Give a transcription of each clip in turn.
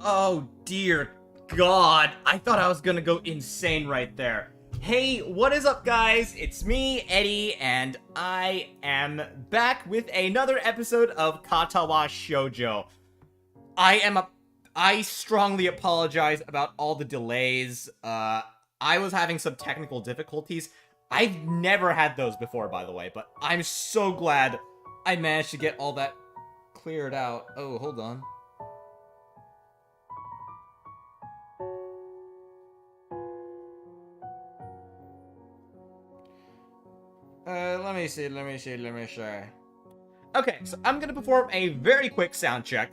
Oh, dear God. I thought I was gonna go insane right there. Hey, what is up, guys? It's me, Eddie, and I am back with another episode of Katawa Shoujo. I strongly apologize about all the delays. I was having some technical difficulties. I've never had those before, by the way, but I'm so glad I managed to get all that cleared out. Oh, hold on. Let me see. Okay, so I'm gonna perform a very quick sound check,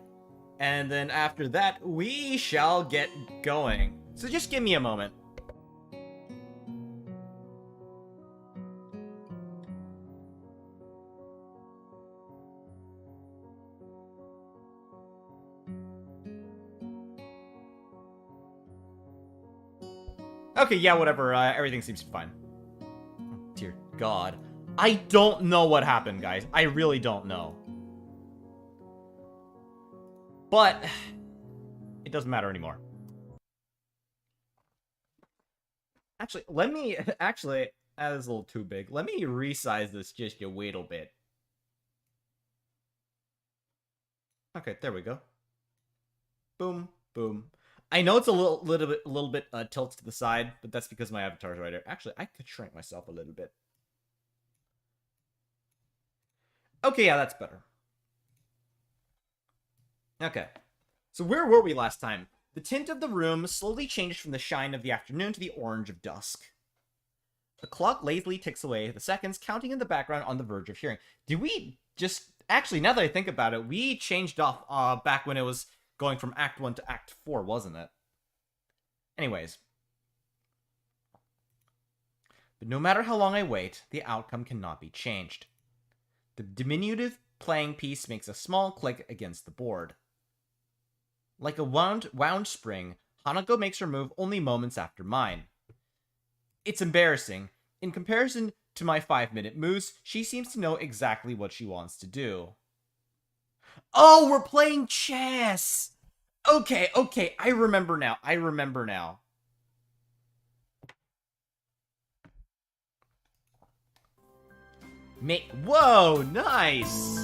and then after that, we shall get going. So just give me a moment. Okay, yeah, whatever, everything seems fine. Oh, dear God. I don't know what happened, guys. I really don't know. But it doesn't matter anymore. Actually, that is a little too big. Let me resize this just a little bit. Okay, there we go. Boom, boom. I know it's a little bit tilted to the side, but that's because my avatar's right there. Actually, I could shrink myself a little bit. Okay, yeah, that's better. Okay. So where were we last time? The tint of the room slowly changed from the shine of the afternoon to the orange of dusk. The clock lazily ticks away, the seconds counting in the background on the verge of hearing. Did we just... Actually, now that I think about it, we changed off back when it was going from Act 1 to Act 4, wasn't it? Anyways. But no matter how long I wait, the outcome cannot be changed. The diminutive playing piece makes a small click against the board. Like a wound spring, Hanako makes her move only moments after mine. It's embarrassing. In comparison to my 5-minute moves, she seems to know exactly what she wants to do. Oh, we're playing chess! Okay, I remember now. Whoa, nice!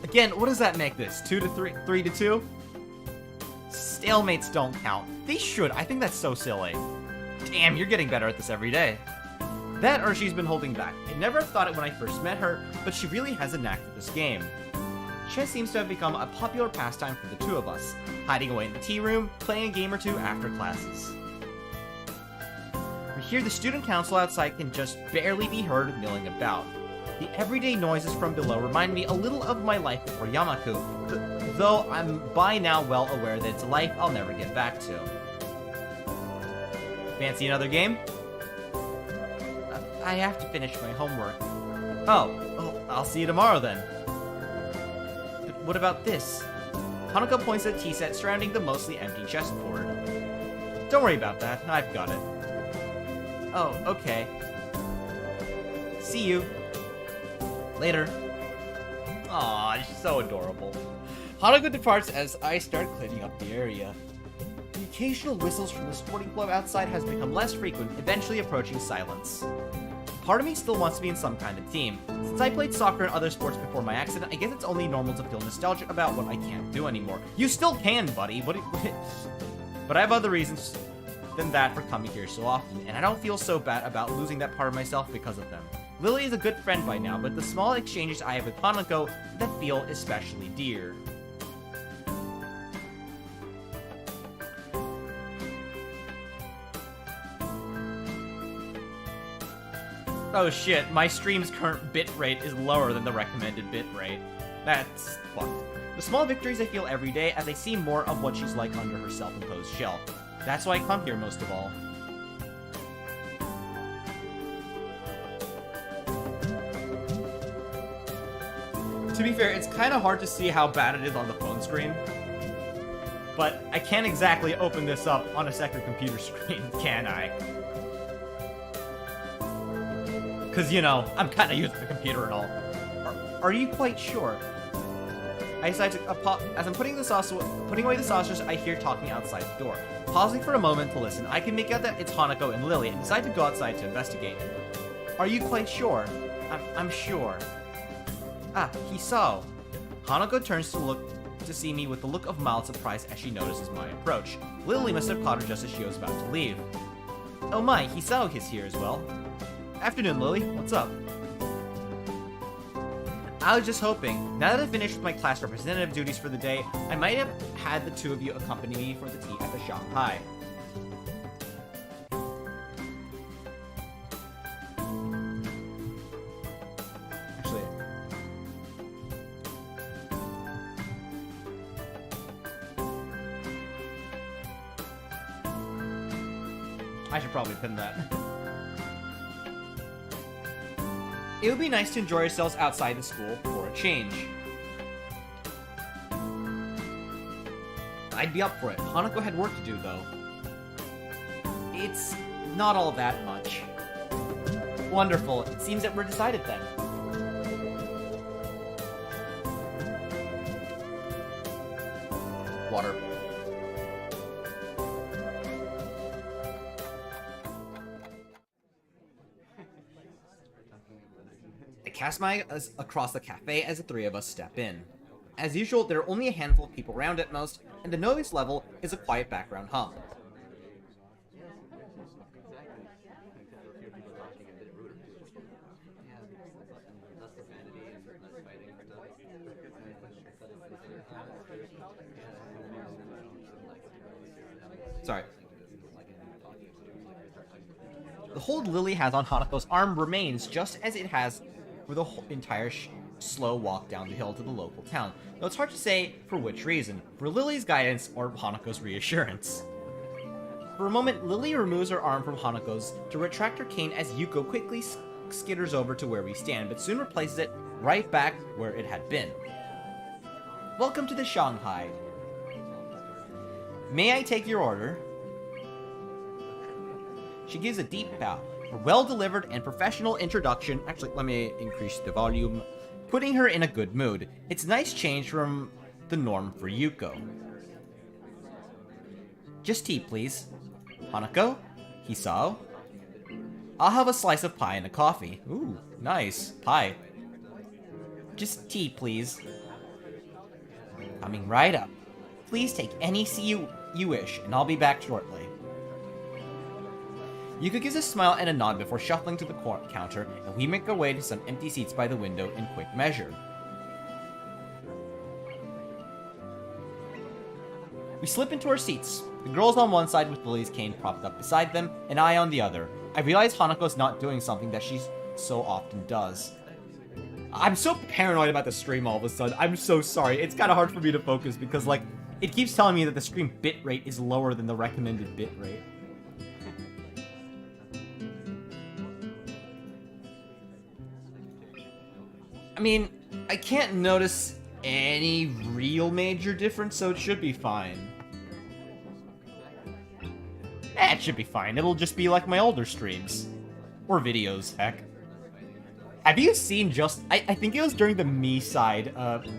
Again, what does that make this? 2 to 3? 3 to 2? Stalemates don't count. They should. I think that's so silly. Damn, you're getting better at this every day. That or she's been holding back. I never thought it when I first met her, but she really has a knack for this game. Chess seems to have become a popular pastime for the two of us, hiding away in the tea room, playing a game or two after classes. We hear the student council outside can just barely be heard milling about. The everyday noises from below remind me a little of my life before Yamaku, though I'm by now well aware that it's a life I'll never get back to. Fancy another game? I have to finish my homework. Oh, I'll see you tomorrow then. But what about this? Hanako points at a tea set surrounding the mostly empty chessboard. Don't worry about that, I've got it. Oh, okay. See you. Later. Aw, she's so adorable. Hanako departs as I start cleaning up the area. The occasional whistles from the sporting club outside has become less frequent, eventually approaching silence. Part of me still wants to be in some kind of team. Since I played soccer and other sports before my accident, I guess it's only normal to feel nostalgic about what I can't do anymore. You still can, buddy. But I have other reasons than that for coming here so often, and I don't feel so bad about losing that part of myself because of them. Lily is a good friend by now, but the small exchanges I have with Hanako that feel especially dear. Oh shit, my stream's current bitrate is lower than the recommended bitrate. That's fucked. The small victories I feel every day as I see more of what she's like under her self-imposed shell. That's why I come here most of all. To be fair, it's kind of hard to see how bad it is on the phone screen. But I can't exactly open this up on a second computer screen, can I? Because, you know, I'm kind of used to the computer and all. Are you quite sure? I decide to, as I'm putting away the saucers, I hear talking outside the door. Pausing for a moment to listen, I can make out that it's Hanako and Lily and decide to go outside to investigate. Are you quite sure? I'm sure. Ah, Hisao. Hanako turns to see me with a look of mild surprise as she notices my approach. Lily must have caught her just as she was about to leave. Oh my, Hisao is here as well. Afternoon, Lily. What's up? I was just hoping, now that I've finished with my class representative duties for the day, I might have had the two of you accompany me for the tea at the Shanghai. Actually, I should probably pin that. It would be nice to enjoy ourselves outside the school for a change. I'd be up for it. Hanako had work to do, though. It's not all that much. Wonderful. It seems that we're decided then. Water. I cast my eyes across the cafe as the three of us step in. As usual, there are only a handful of people around at most, and the noise level is a quiet background hum. Sorry. The hold Lily has on Hanako's arm remains just as it has for the whole entire slow walk down the hill to the local town, though it's hard to say for which reason, for Lily's guidance or Hanako's reassurance. For a moment, Lily removes her arm from Hanako's to retract her cane as Yuko quickly skitters over to where we stand, but soon replaces it right back where it had been. Welcome to the Shanghai. May I take your order? She gives a deep bow. A well-delivered and professional introduction. Actually, let me increase the volume. Putting her in a good mood. It's a nice change from the norm for Yuko. Just tea, please. Hanako? Hisao? I'll have a slice of pie and a coffee. Ooh, nice. Pie. Just tea, please. Coming right up. Please take any seat you wish, and I'll be back shortly. Yuka gives a smile and a nod before shuffling to the counter, and we make our way to some empty seats by the window in quick measure. We slip into our seats, the girls on one side with Lily's cane propped up beside them, and I on the other. I realize Hanako's not doing something that she so often does. I'm so paranoid about the stream all of a sudden. I'm so sorry. It's kind of hard for me to focus because, like, it keeps telling me that the stream bitrate is lower than the recommended bitrate. I mean, I can't notice any real major difference, so it should be fine. It should be fine. It'll just be like my older streams. Or videos, heck. Have you seen just... I think it was during the me side.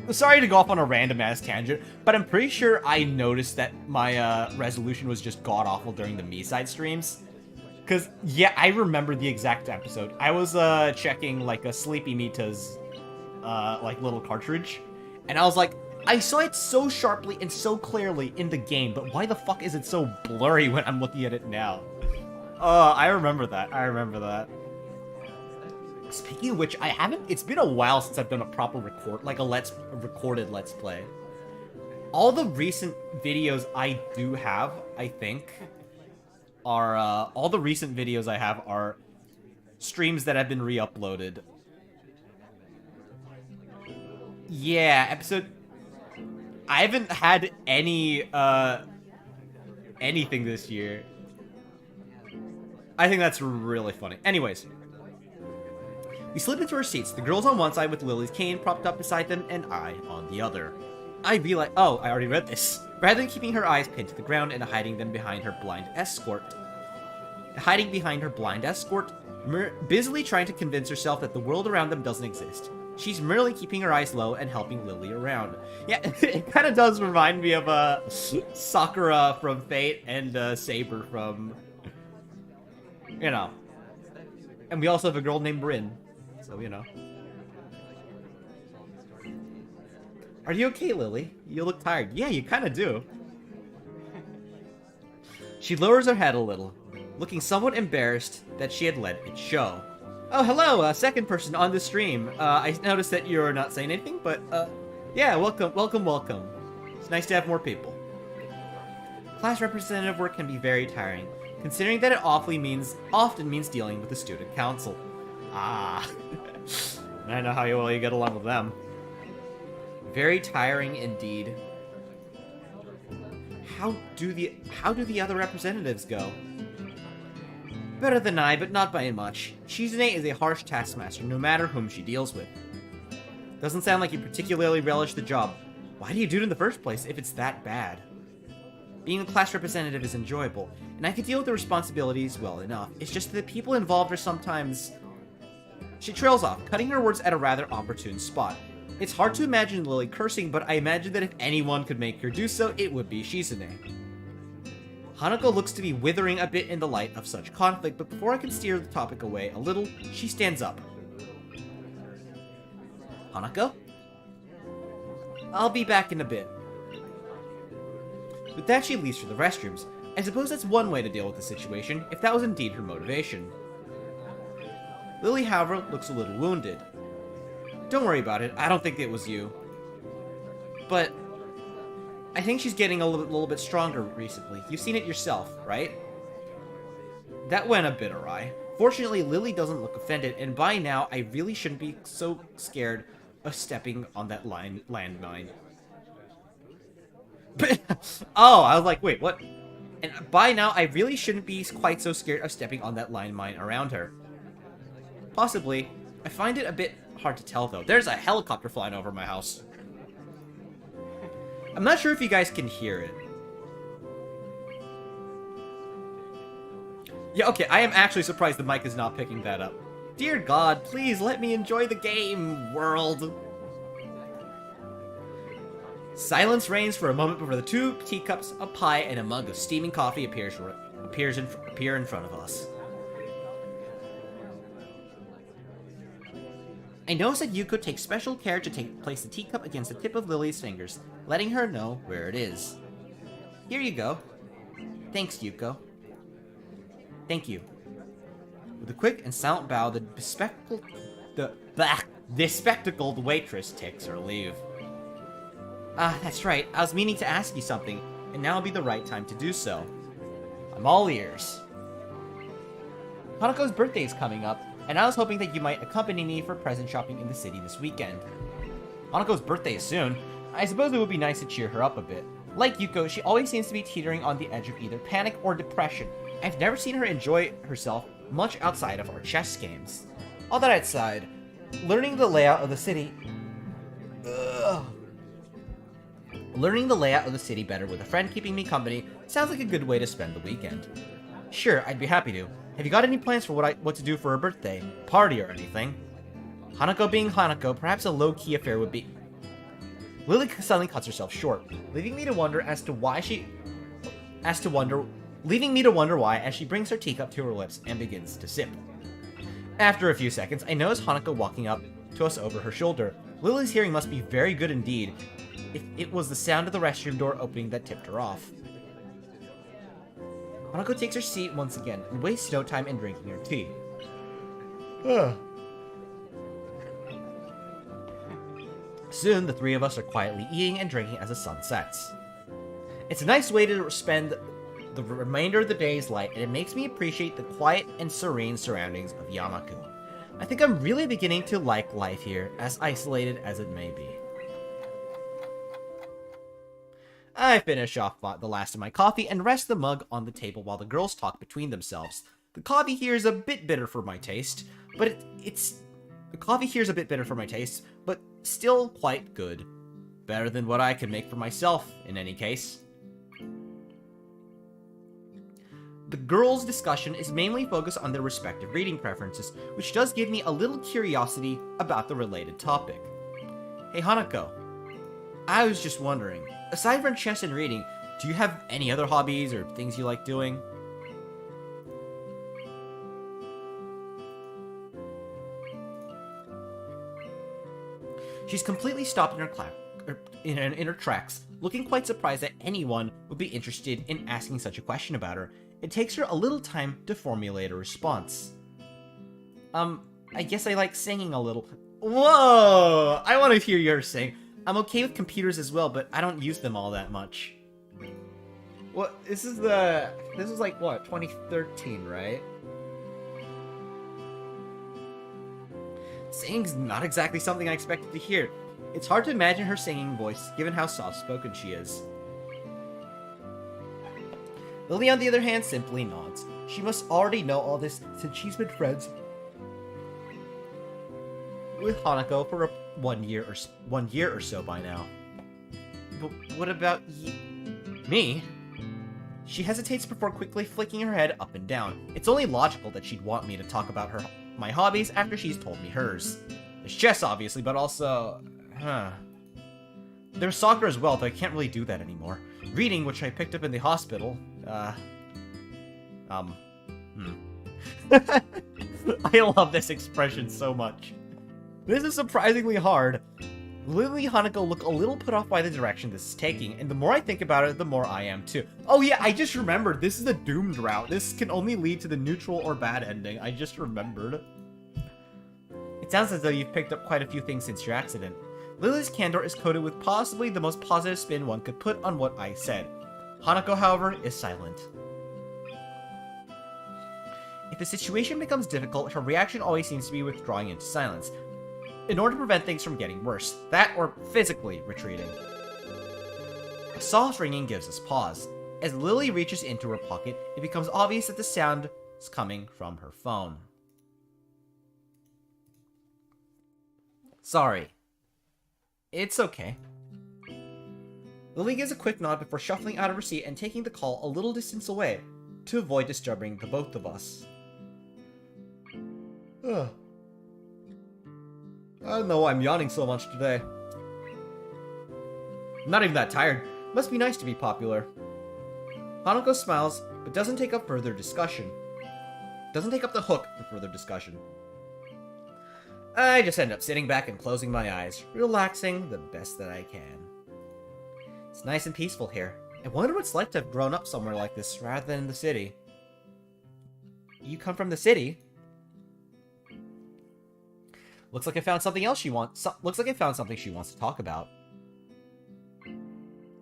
Sorry to go off on a random-ass tangent, but I'm pretty sure I noticed that my resolution was just god-awful during the me side streams. Because, yeah, I remember the exact episode. I was checking, like, a Sleepy Mita's like little cartridge, and I was like, I saw it so sharply and so clearly in the game, but why the fuck is it so blurry when I'm looking at it now? I remember that. Speaking of which, it's been a while since I've done a proper recorded Let's Play. All the recent videos I do have, I think, are, streams that have been re-uploaded. Yeah, I haven't had any, anything this year. I think that's really funny. Anyways. We slip into our seats, the girls on one side with Lily's cane propped up beside them, and I on the other. I realize, oh, I already read this. Rather than keeping her eyes pinned to the ground and hiding behind her blind escort, busily trying to convince herself that the world around them doesn't exist. She's merely keeping her eyes low and helping Lily around. Yeah, it kind of does remind me of Sakura from Fate and Saber from, you know. And we also have a girl named Bryn, so, you know. Are you okay, Lily? You look tired. Yeah, you kind of do. She lowers her head a little, looking somewhat embarrassed that she had let it show. Oh, hello, second person on the stream. I noticed that you're not saying anything, but, yeah, welcome. It's nice to have more people. Class representative work can be very tiring, considering that it often means dealing with the student council. Ah. I know how well you get along with them. Very tiring indeed. How do the other representatives go? Better than I, but not by much. Shizune is a harsh taskmaster, no matter whom she deals with. Doesn't sound like you particularly relish the job. Why do you do it in the first place if it's that bad? Being a class representative is enjoyable, and I can deal with the responsibilities well enough. It's just that the people involved are sometimes... She trails off, cutting her words at a rather opportune spot. It's hard to imagine Lily cursing, but I imagine that if anyone could make her do so, it would be Shizune. Hanako looks to be withering a bit in the light of such conflict, but before I can steer the topic away a little, she stands up. Hanako? I'll be back in a bit. With that, she leaves for the restrooms. I suppose that's one way to deal with the situation, if that was indeed her motivation. Lily, however, looks a little wounded. Don't worry about it, I don't think it was you. But I think she's getting a little bit stronger recently. You've seen it yourself, right? That went a bit awry. Fortunately, Lily doesn't look offended, and by now, I really shouldn't be so scared of stepping on that landmine. Oh, I was like, wait, what? And by now, I really shouldn't be quite so scared of stepping on that landmine around her. Possibly. I find it a bit hard to tell, though. There's a helicopter flying over my house. I'm not sure if you guys can hear it. Yeah, okay, I am actually surprised the mic is not picking that up. Dear God, please let me enjoy the game, world. Silence reigns for a moment before the 2 teacups, a pie, and a mug of steaming coffee appear in front of us. I notice that Yuko takes special care to place the teacup against the tip of Lily's fingers, letting her know where it is. Here you go. Thanks, Yuko. Thank you. With a quick and silent bow, the bespectacled waitress takes her leave. Ah, that's right. I was meaning to ask you something, and now will be the right time to do so. I'm all ears. Hanako's birthday is coming up, and I was hoping that you might accompany me for present shopping in the city this weekend. Hanako's birthday is soon. I suppose it would be nice to cheer her up a bit. Like Yuko, she always seems to be teetering on the edge of either panic or depression. I've never seen her enjoy herself much outside of our chess games. All that aside, learning the layout of the city... Learning the layout of the city better with a friend keeping me company sounds like a good way to spend the weekend. Sure, I'd be happy to. Have you got any plans for what to do for her birthday? Party or anything? Hanako being Hanako, perhaps a low-key affair would be... Lily suddenly cuts herself short, leaving me to wonder why as she brings her teacup to her lips and begins to sip. After a few seconds, I notice Hanako walking up to us over her shoulder. Lily's hearing must be very good indeed, if it was the sound of the restroom door opening that tipped her off. Hanako takes her seat once again and wastes no time in drinking her tea. Soon, the 3 of us are quietly eating and drinking as the sun sets. It's a nice way to spend the remainder of the day's light, and it makes me appreciate the quiet and serene surroundings of Yamaku. I think I'm really beginning to like life here, as isolated as it may be. I finish off the last of my coffee and rest the mug on the table while the girls talk between themselves. The coffee here is a bit bitter for my taste, but still quite good. Better than what I can make for myself, in any case. The girls' discussion is mainly focused on their respective reading preferences, which does give me a little curiosity about the related topic. Hey Hanako, I was just wondering, aside from chess and reading, do you have any other hobbies or things you like doing? She's completely stopped in her tracks, looking quite surprised that anyone would be interested in asking such a question about her. It takes her a little time to formulate a response. I guess I like singing a little. Whoa! I want to hear yours sing. I'm okay with computers as well, but I don't use them all that much. What? This is like, what, 2013, right? Singing's not exactly something I expected to hear. It's hard to imagine her singing voice, given how soft-spoken she is. Lily, on the other hand, simply nods. She must already know all this since she's been friends with Hanako for 1 year or so by now. But what about me? She hesitates before quickly flicking her head up and down. It's only logical that she'd want me to talk about my hobbies after she's told me hers. There's chess, obviously, but also... There's soccer as well, though I can't really do that anymore. Reading, which I picked up in the hospital, I love this expression so much. This is surprisingly hard. Lily and Hanako look a little put off by the direction this is taking, and the more I think about it, the more I am too. Oh yeah, I just remembered, this is a doomed route. This can only lead to the neutral or bad ending. I just remembered. It sounds as though you've picked up quite a few things since your accident. Lily's candor is coated with possibly the most positive spin one could put on what I said. Hanako, however, is silent. If the situation becomes difficult, her reaction always seems to be withdrawing into silence, in order to prevent things from getting worse. That or physically retreating. A soft ringing gives us pause. As Lily reaches into her pocket, it becomes obvious that the sound is coming from her phone. Sorry. It's okay. Lily gives a quick nod before shuffling out of her seat and taking the call a little distance away, to avoid disturbing the both of us. Ugh. I don't know why I'm yawning so much today. I'm not even that tired. Must be nice to be popular. Hanako smiles, but doesn't take up further discussion. Doesn't take up the hook for further discussion. I just end up sitting back and closing my eyes, relaxing the best that I can. It's nice and peaceful here. I wonder what it's like to have grown up somewhere like this rather than in the city. You come from the city? Looks like I found something else looks like I found something she wants to talk about.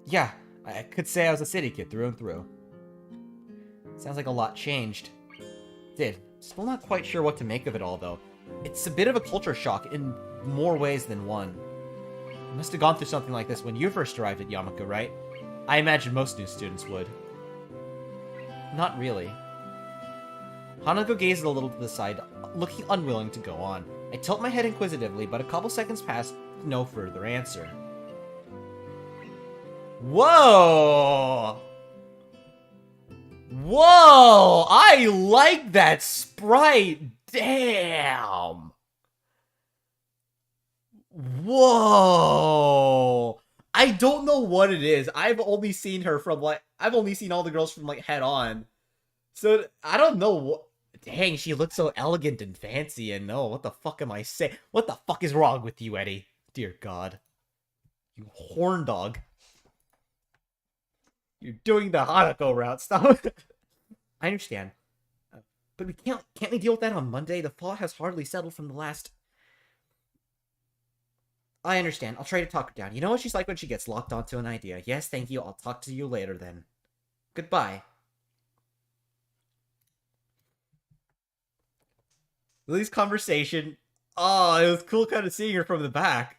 Yeah, I could say I was a city kid through and through. Sounds like a lot changed. Did. Still not quite sure what to make of it all, though. It's a bit of a culture shock in more ways than one. You must have gone through something like this when you first arrived at Yamako, right? I imagine most new students would. Not really. Hanako gazes a little to the side, looking unwilling to go on. I tilt my head inquisitively, but a couple seconds pass with no further answer. Whoa! Whoa! I like that sprite! Damn! Whoa! I don't know what it is. I've only seen her from, I've only seen all the girls from, head on. So, I don't know what... Dang, she looks so elegant and fancy, and no, what the fuck am I saying? What the fuck is wrong with you, Eddie? Dear God. You horn dog. You're doing the Hanako route, stop. I understand. But we can't we deal with that on Monday? The fall has hardly settled from the last... I understand. I'll try to talk her down. You know what she's like when she gets locked onto an idea. Yes, thank you. I'll talk to you later then. Goodbye. Lily's conversation. Oh, it was cool kind of seeing her from the back.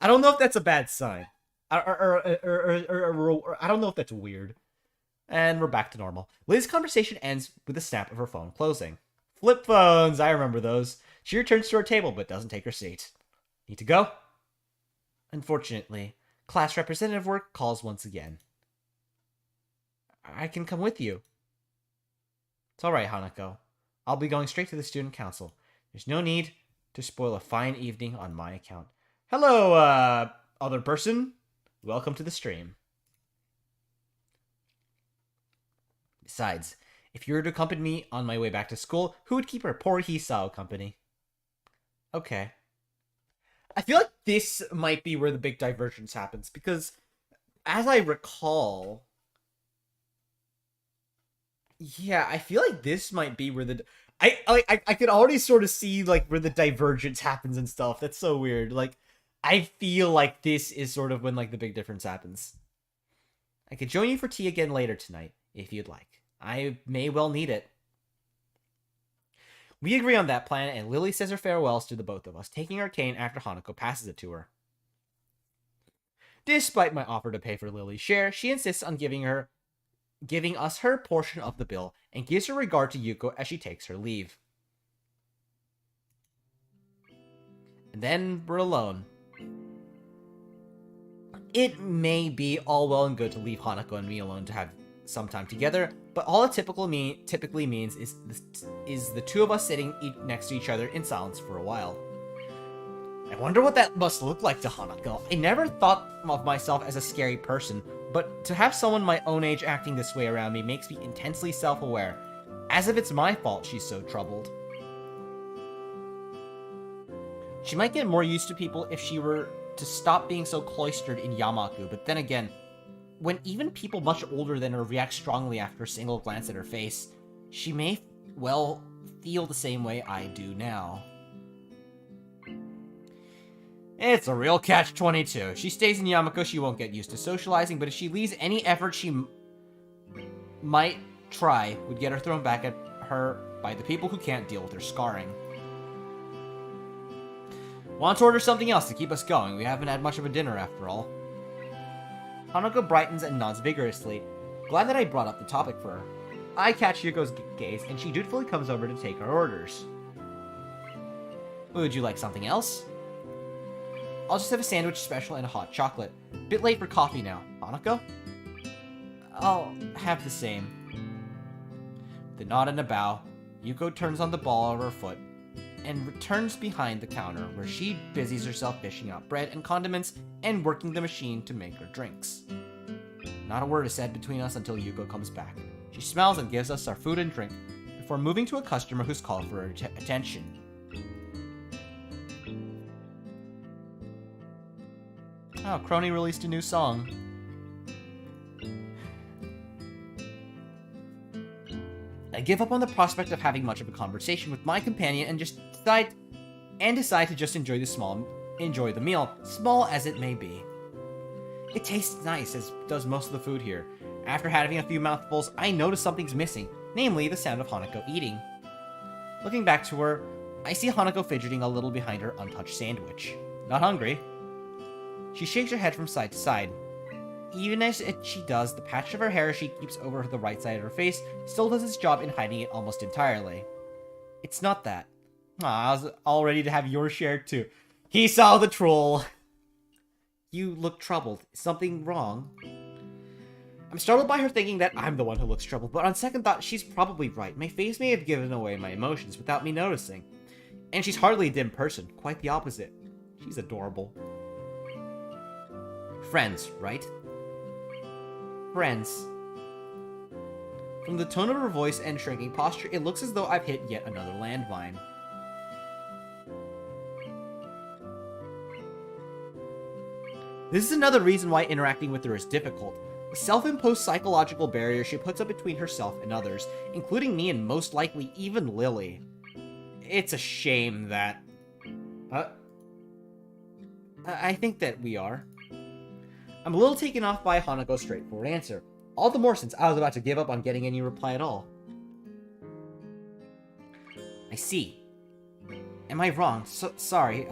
I don't know if that's a bad sign. Or I don't know if that's weird. And we're back to normal. Lily's conversation ends with a snap of her phone closing. Flip phones, I remember those. She returns to her table but doesn't take her seat. Need to go? Unfortunately, class representative work calls once again. I can come with you. It's alright, Hanako. I'll be going straight to the student council. There's no need to spoil a fine evening on my account. Hello, other person. Welcome to the stream. Besides, if you were to accompany me on my way back to school, who would keep our poor Hisao company? Okay. I feel like this might be where the big divergence happens, because as I recall... Yeah, I feel like this might be where the... I could already sort of see, like, where the divergence happens and stuff. That's so weird. Like, I feel like this is sort of when, like, the big difference happens. I could join you for tea again later tonight, if you'd like. I may well need it. We agree on that plan, and Lily says her farewells to the both of us, taking her cane after Hanako passes it to her. Despite my offer to pay for Lily's share, she insists on giving us her portion of the bill, and gives her regard to Yuko as she takes her leave. And then we're alone. It may be all well and good to leave Hanako and me alone to have some time together, but all it typically means is the two of us sitting next to each other in silence for a while. I wonder what that must look like to Hanako. I never thought of myself as a scary person, but to have someone my own age acting this way around me makes me intensely self-aware, as if it's my fault she's so troubled. She might get more used to people if she were to stop being so cloistered in Yamaku, but then again, when even people much older than her react strongly after a single glance at her face, she may well feel the same way I do now. It's a real catch-22. If she stays in Yamako, she won't get used to socializing, but if she leaves, any effort she might try would get her thrown back at her by the people who can't deal with her scarring. Want to order something else to keep us going? We haven't had much of a dinner after all. Hanako brightens and nods vigorously, glad that I brought up the topic for her. I catch Yuko's gaze, and she dutifully comes over to take her orders. Would you like something else? I'll just have a sandwich special and a hot chocolate. Bit late for coffee now. Hanako? I'll have the same. With a nod and a bow, Yuko turns on the ball of her foot and returns behind the counter, where she busies herself fishing out bread and condiments and working the machine to make her drinks. Not a word is said between us until Yuko comes back. She smiles and gives us our food and drink, before moving to a customer who's called for her attention. Oh, Crony released a new song. I give up on the prospect of having much of a conversation with my companion and decide to just enjoy the meal, small as it may be. It tastes nice, as does most of the food here. After having a few mouthfuls, I notice something's missing, namely the sound of Hanako eating. Looking back to her, I see Hanako fidgeting a little behind her untouched sandwich. Not hungry. She shakes her head from side to side. Even as she does, the patch of her hair she keeps over the right side of her face still does its job in hiding it almost entirely. It's not that. I was all ready to have your share too. He saw the troll. You look troubled. Is something wrong? I'm startled by her thinking that I'm the one who looks troubled, but on second thought, she's probably right. My face may have given away my emotions without me noticing. And she's hardly a dim person. Quite the opposite. She's adorable. Friends, right? Friends. From the tone of her voice and shrinking posture, it looks as though I've hit yet another landmine. This is another reason why interacting with her is difficult. The self-imposed psychological barrier she puts up between herself and others, including me and most likely even Lily. It's a shame that... I think that we are. I'm a little taken off by Hanako's straightforward answer. All the more since I was about to give up on getting any reply at all. I see. Am I wrong? Sorry,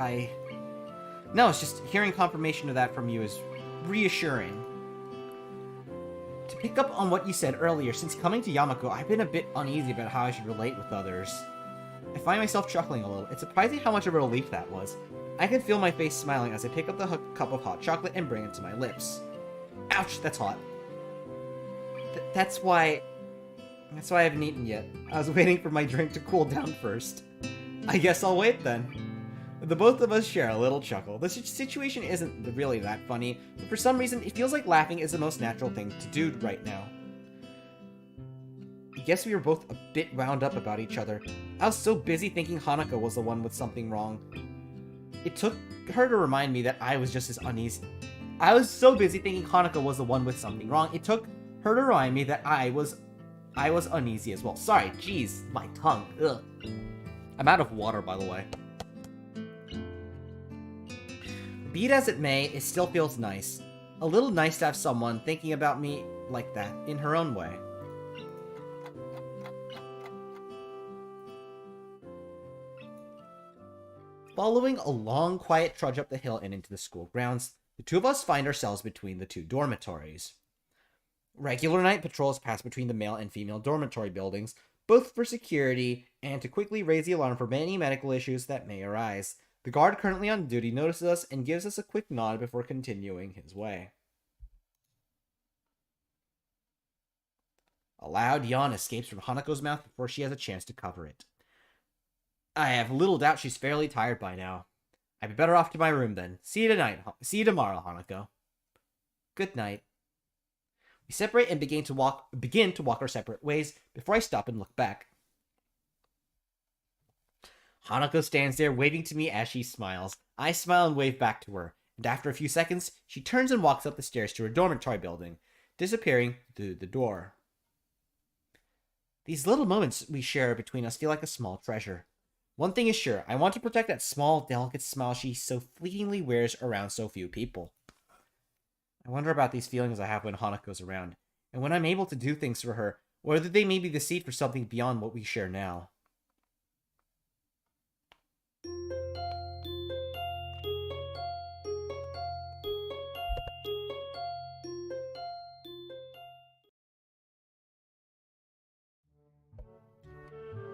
No, it's just hearing confirmation of that from you is reassuring. To pick up on what you said earlier, since coming to Yamako, I've been a bit uneasy about how I should relate with others. I find myself chuckling a little. It's surprising how much of a relief that was. I can feel my face smiling as I pick up the cup of hot chocolate and bring it to my lips. Ouch, that's hot. That's why... That's why I haven't eaten yet. I was waiting for my drink to cool down first. I guess I'll wait then. The both of us share a little chuckle. The situation isn't really that funny, but for some reason it feels like laughing is the most natural thing to do right now. I guess we were both a bit wound up about each other. I was so busy thinking Hanako was the one with something wrong. It took her to remind me that I was just as uneasy. I was so busy thinking Hanako was the one with something wrong. It took her to remind me that I was uneasy as well. Sorry, jeez, my tongue. Ugh. I'm out of water, by the way. Be it as it may, it still feels nice. A little nice to have someone thinking about me like that, in her own way. Following a long, quiet trudge up the hill and into the school grounds, the two of us find ourselves between the two dormitories. Regular night patrols pass between the male and female dormitory buildings, both for security and to quickly raise the alarm for any medical issues that may arise. The guard currently on duty notices us and gives us a quick nod before continuing his way. A loud yawn escapes from Hanako's mouth before she has a chance to cover it. I have little doubt she's fairly tired by now. I'd be better off to my room then. See you tomorrow, Hanako. Good night. We separate and begin to walk our separate ways before I stop and look back. Hanako stands there waving to me as she smiles. I smile and wave back to her, and after a few seconds, she turns and walks up the stairs to her dormitory building, disappearing through the door. These little moments we share between us feel like a small treasure. One thing is sure, I want to protect that small, delicate smile she so fleetingly wears around so few people. I wonder about these feelings I have when Hanako's around, and when I'm able to do things for her, whether they may be the seed for something beyond what we share now.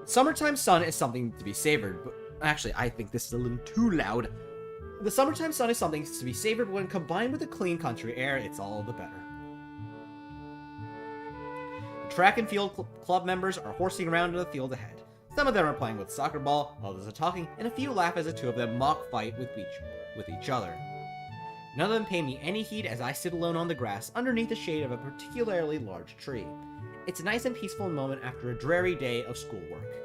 Summertime sun is something to be savored, but actually, I think this is a little too loud. The summertime sun is something to be savored, but when combined with the clean country air, it's all the better. The track and field club members are horsing around in the field ahead. Some of them are playing with soccer ball, others are talking, and a few laugh as the two of them mock fight with each other. None of them pay me any heed as I sit alone on the grass underneath the shade of a particularly large tree. It's a nice and peaceful moment after a dreary day of schoolwork.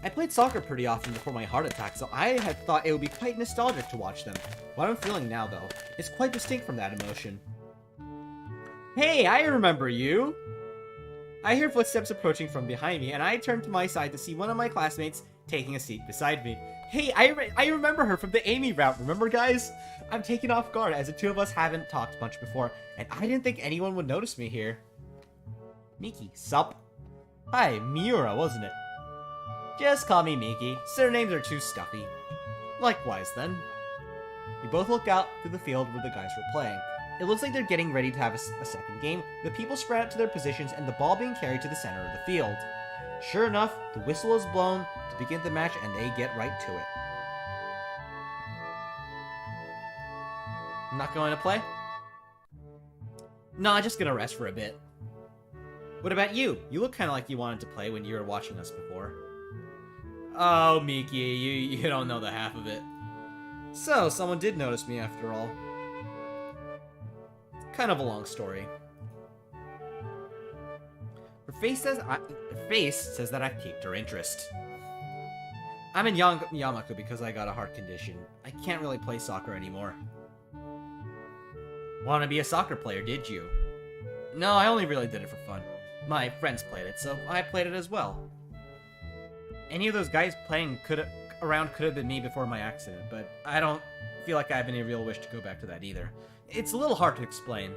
I played soccer pretty often before my heart attack, so I had thought it would be quite nostalgic to watch them. What I'm feeling now, though, is quite distinct from that emotion. Hey, I remember you! I hear footsteps approaching from behind me, and I turn to my side to see one of my classmates taking a seat beside me. Hey, I remember her from the Amy route, remember guys? I'm taken off guard as the two of us haven't talked much before, and I didn't think anyone would notice me here. Miki, sup? Hi, Miura, wasn't it? Just call me Miki. Surnames are too stuffy. Likewise, then. We both look out through the field where the guys were playing. It looks like they're getting ready to have a second game. The people spread out to their positions and the ball being carried to the center of the field. Sure enough, the whistle is blown to begin the match and they get right to it. Not going to play? Nah, just gonna rest for a bit. What about you? You look kinda like you wanted to play when you were watching us before. Oh, Miki, you don't know the half of it. So, someone did notice me after all. Kind of a long story. Her face says that I've piqued her interest. I'm in Yamako because I got a heart condition. I can't really play soccer anymore. Want to be a soccer player, did you? No, I only really did it for fun. My friends played it, so I played it as well. Any of those guys playing could have been me before my accident, but I don't feel like I have any real wish to go back to that either. It's a little hard to explain.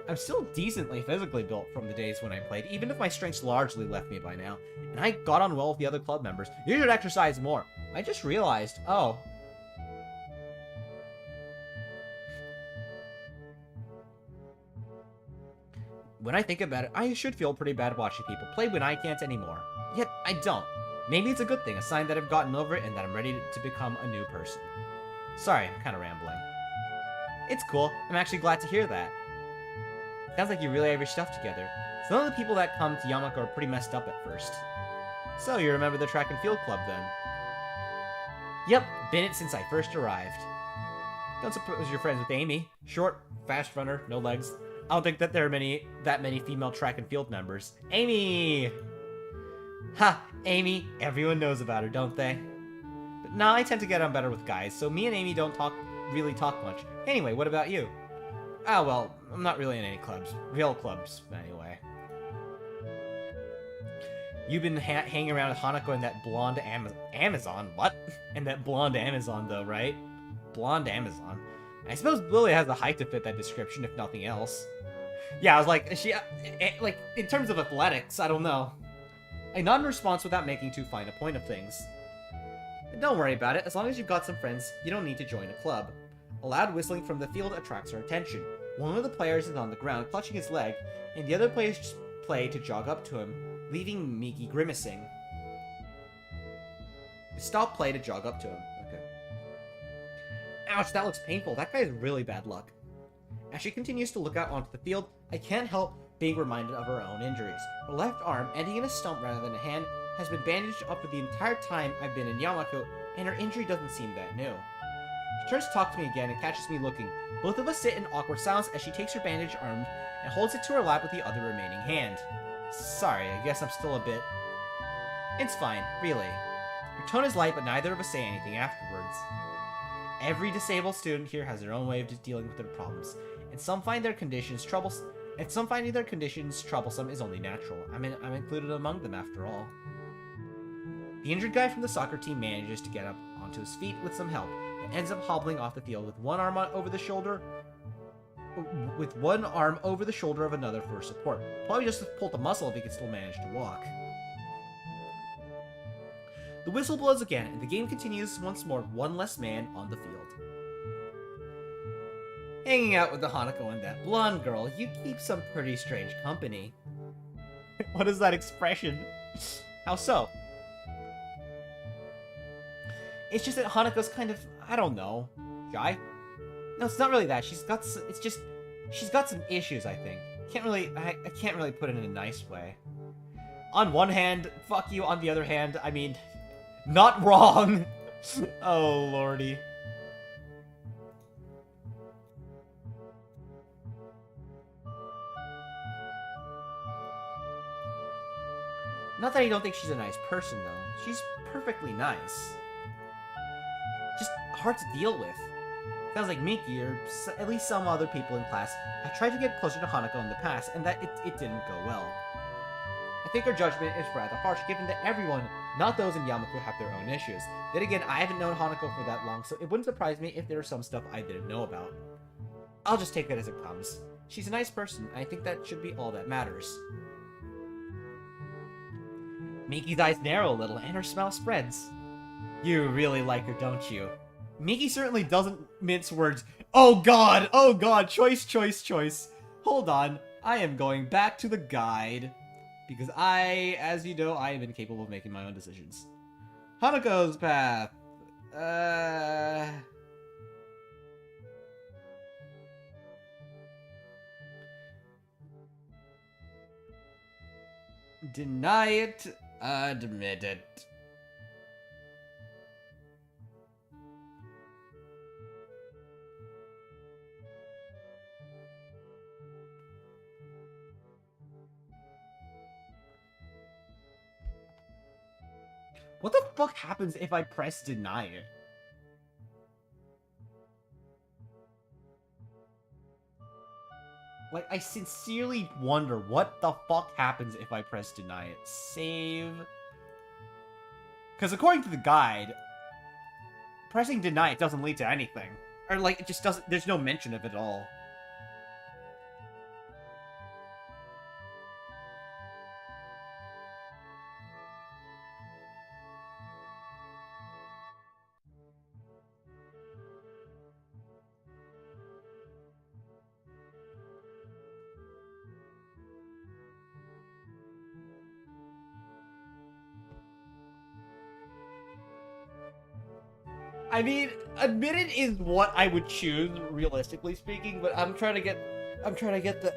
I'm still decently physically built from the days when I played, even if my strengths largely left me by now, and I got on well with the other club members. You should exercise more. I just realized, oh. When I think about it, I should feel pretty bad watching people play when I can't anymore. Yet, I don't. Maybe it's a good thing, a sign that I've gotten over it and that I'm ready to become a new person. Sorry, I'm kind of rambling. It's cool. I'm actually glad to hear that. Sounds like you really have your stuff together. Some of the people that come to Yamako are pretty messed up at first. So, you remember the track and field club then? Yep, been it since I first arrived. Don't suppose you're friends with Amy. Short, fast runner, no legs. I don't think that there are that many female track and field members. Amy! Ha! Amy. Everyone knows about her, don't they? But no, I tend to get on better with guys, so me and Amy don't really talk much. Anyway, what about you? Ah, well, I'm not really in any clubs. Real clubs, anyway. You've been hanging around with Hanako and that blonde Amazon? What? And that blonde Amazon, though, right? Blonde Amazon. I suppose Lily has the height to fit that description, if nothing else. Yeah, I was like, like, in terms of athletics, I don't know. I nod in response without making too fine a point of things. Don't worry about it, as long as you've got some friends, you don't need to join a club. A loud whistling from the field attracts our attention. One of the players is on the ground, clutching his leg, and the other players play to jog up to him, leaving Miki grimacing. Stop play to jog up to him. Okay. Ouch, that looks painful. That guy has really bad luck. As she continues to look out onto the field, I can't help being reminded of her own injuries. Her left arm, ending in a stump rather than a hand, has been bandaged up for the entire time I've been in Yamako, and her injury doesn't seem that new. She turns to talk to me again and catches me looking. Both of us sit in awkward silence as she takes her bandaged arm and holds it to her lap with the other remaining hand. Sorry, I guess I'm still a bit... It's fine, really. Her tone is light, but neither of us say anything afterwards. Every disabled student here has their own way of dealing with their problems, and some find their conditions troublesome. And some finding their conditions troublesome is only natural. I'm included among them, after all. The injured guy from the soccer team manages to get up onto his feet with some help, and ends up hobbling off the field with one arm over the shoulder of another for support. Probably just pulled a muscle if he could still manage to walk. The whistle blows again, and the game continues once more, one less man on the field. Hanging out with the Hanako and that blonde girl, you keep some pretty strange company. What is that expression? How so? It's just that Hanako's kind of, I don't know, shy? No, it's not really that. She's got some issues, I think. I can't really put it in a nice way. On one hand, fuck you. On the other hand, I mean, not wrong. Oh, lordy. Not that I don't think she's a nice person, though. She's perfectly nice. Just hard to deal with. Sounds like Miki, or at least some other people in class, have tried to get closer to Hanako in the past, and that it didn't go well. I think her judgment is rather harsh, given that everyone, not those in Yamako, have their own issues. Then again, I haven't known Hanako for that long, so it wouldn't surprise me if there was some stuff I didn't know about. I'll just take it as it comes. She's a nice person, and I think that should be all that matters. Miki's eyes narrow a little, and her smile spreads. You really like her, don't you? Miki certainly doesn't mince words. Oh god, choice. Hold on, I am going back to the guide. Because as you know, I am incapable of making my own decisions. Hanako's path. Deny it, admit it. What the fuck happens if I press deny it? Like, I sincerely wonder what the fuck happens if I press deny it. Save. Because according to the guide, pressing deny it doesn't lead to anything. Or, like, it just doesn't, there's no mention of it at all. I mean, admit it is what I would choose, realistically speaking, but I'm trying to get... I'm trying to get the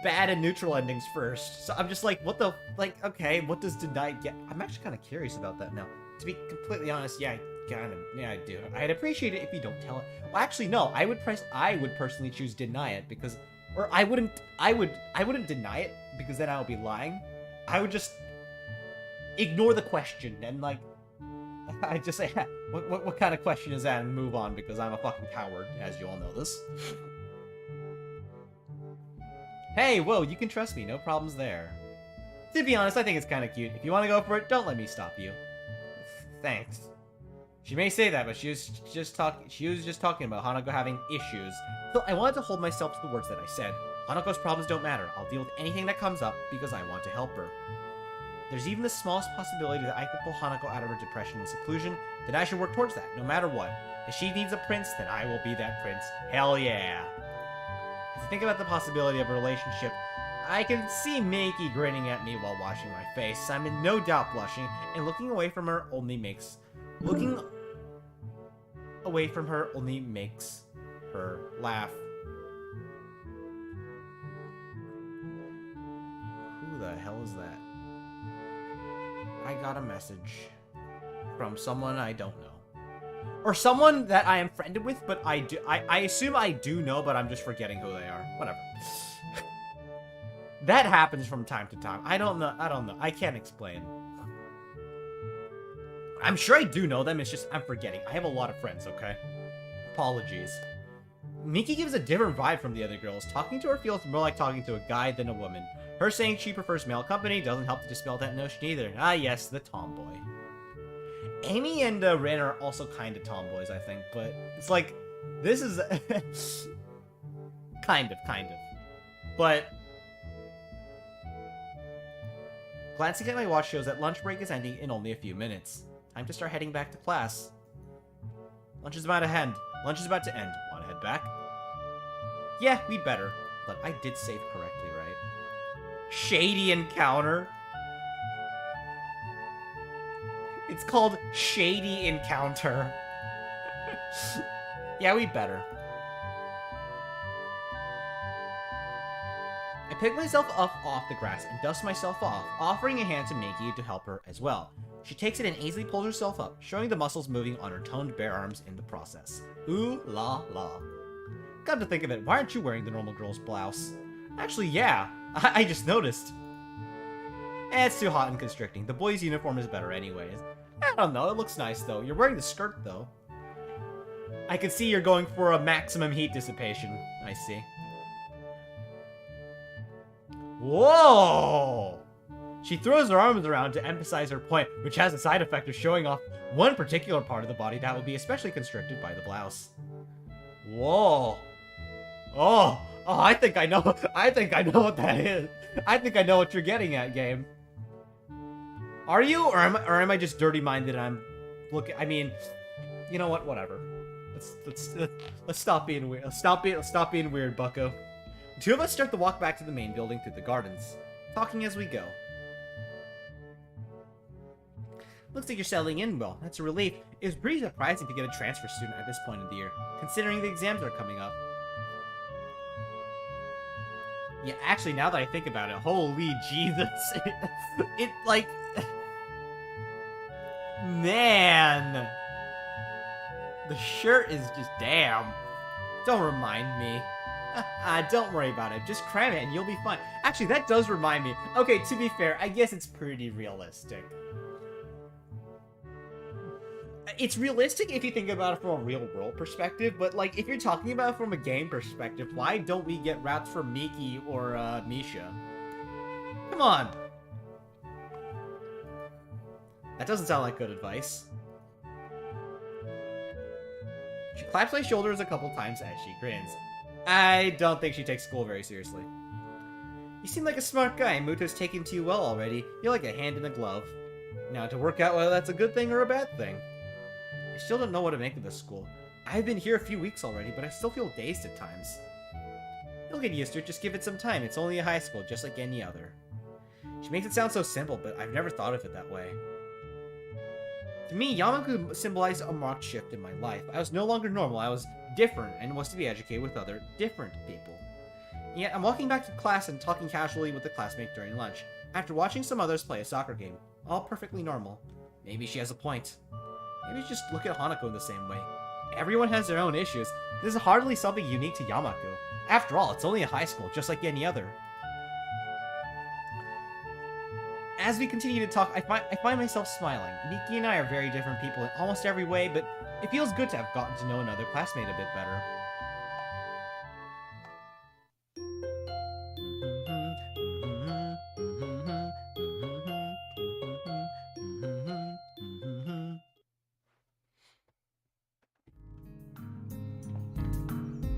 bad and neutral endings first. So I'm just like, what the, like, okay, what does denied get? I'm actually kind of curious about that now. To be completely honest, yeah, I do. I'd appreciate it if you don't tell it. Well, actually, no, I would personally choose deny it because, or I wouldn't deny it because then I would be lying. I would just ignore the question and like, I just say, what kind of question is that and move on because I'm a fucking coward, as you all know this. Hey, whoa, you can trust me, no problems there. To be honest, I think it's kind of cute. If you want to go for it, don't let me stop you. Thanks. She may say that, but she was just talking about Hanako having issues. So I wanted to hold myself to the words that I said. Hanako's problems don't matter. I'll deal with anything that comes up because I want to help her. There's even the smallest possibility that I could pull Hanako out of her depression and seclusion, then I should work towards that, no matter what. If she needs a prince, then I will be that prince. Hell yeah. As I think about the possibility of a relationship, I can see Miki grinning at me while washing my face. I'm in no doubt blushing, and looking away from her only makes her laugh. Who the hell is that? I got a message from someone I don't know. Or someone that I am friended with, but I assume I do know, but I'm just forgetting who they are. Whatever. That happens from time to time. I don't know. I can't explain. I'm sure I do know them, it's just I'm forgetting. I have a lot of friends, okay? Apologies. Miki gives a different vibe from the other girls. Talking to her feels more like talking to a guy than a woman. Her saying she prefers male company doesn't help to dispel that notion either. Ah yes, the tomboy. Amy and Rin are also kind of tomboys, I think, but it's like, this is... kind of. But... glancing at my watch shows that lunch break is ending in only a few minutes. Time to start heading back to class. Lunch is about to end. Wanna head back? Yeah, we'd better. But I did save correctly, right? Shady encounter. It's called Shady Encounter. Yeah, we better. I pick myself up off the grass and dust myself off, offering a hand to Miki to help her as well. She takes it and easily pulls herself up, showing the muscles moving on her toned bare arms in the process. Ooh la la. Come to think of it, why aren't you wearing the normal girl's blouse? Actually, yeah, I just noticed. It's too hot and constricting. The boy's uniform is better anyways. I don't know, it looks nice though. You're wearing the skirt though. I can see you're going for a maximum heat dissipation. I see. Whoa! She throws her arms around to emphasize her point, which has the side effect of showing off one particular part of the body that will be especially constricted by the blouse. Whoa. Oh, I think I know what that is. I think I know what you're getting at, game. Are you, or am I just dirty-minded and I'm looking, I mean, you know what, whatever. Let's stop being weird. Stop being weird, bucko. The two of us start the walk back to the main building through the gardens, talking as we go. Looks like you're settling in well. That's a relief. It was pretty surprising to get a transfer student at this point of the year, considering the exams are coming up. Yeah, actually, now that I think about it, holy Jesus. It like... Man. The shirt is just damn. Don't remind me. Don't worry about it. Just cram it and you'll be fine. Actually, that does remind me. Okay, to be fair, I guess it's pretty realistic. It's realistic if you think about it from a real-world perspective, but, like, if you're talking about it from a game perspective, why don't we get wraps for Miki or, Misha? Come on! That doesn't sound like good advice. She claps my shoulders a couple times as she grins. I don't think she takes school very seriously. You seem like a smart guy. Muto's taken to you well already. You're like a hand in a glove. Now, to work out whether that's a good thing or a bad thing. I still don't know what to make of this school. I've been here a few weeks already, but I still feel dazed at times. You'll get used to it, just give it some time. It's only a high school, just like any other. She makes it sound so simple, but I've never thought of it that way. To me, Yamaku symbolized a marked shift in my life. I was no longer normal, I was different and was to be educated with other different people. Yet I'm walking back to class and talking casually with a classmate during lunch, after watching some others play a soccer game. All perfectly normal. Maybe she has a point. Maybe just look at Hanako in the same way. Everyone has their own issues. This is hardly something unique to Yamaku. After all, it's only a high school, just like any other. As we continue to talk, I find myself smiling. Miki and I are very different people in almost every way, but it feels good to have gotten to know another classmate a bit better.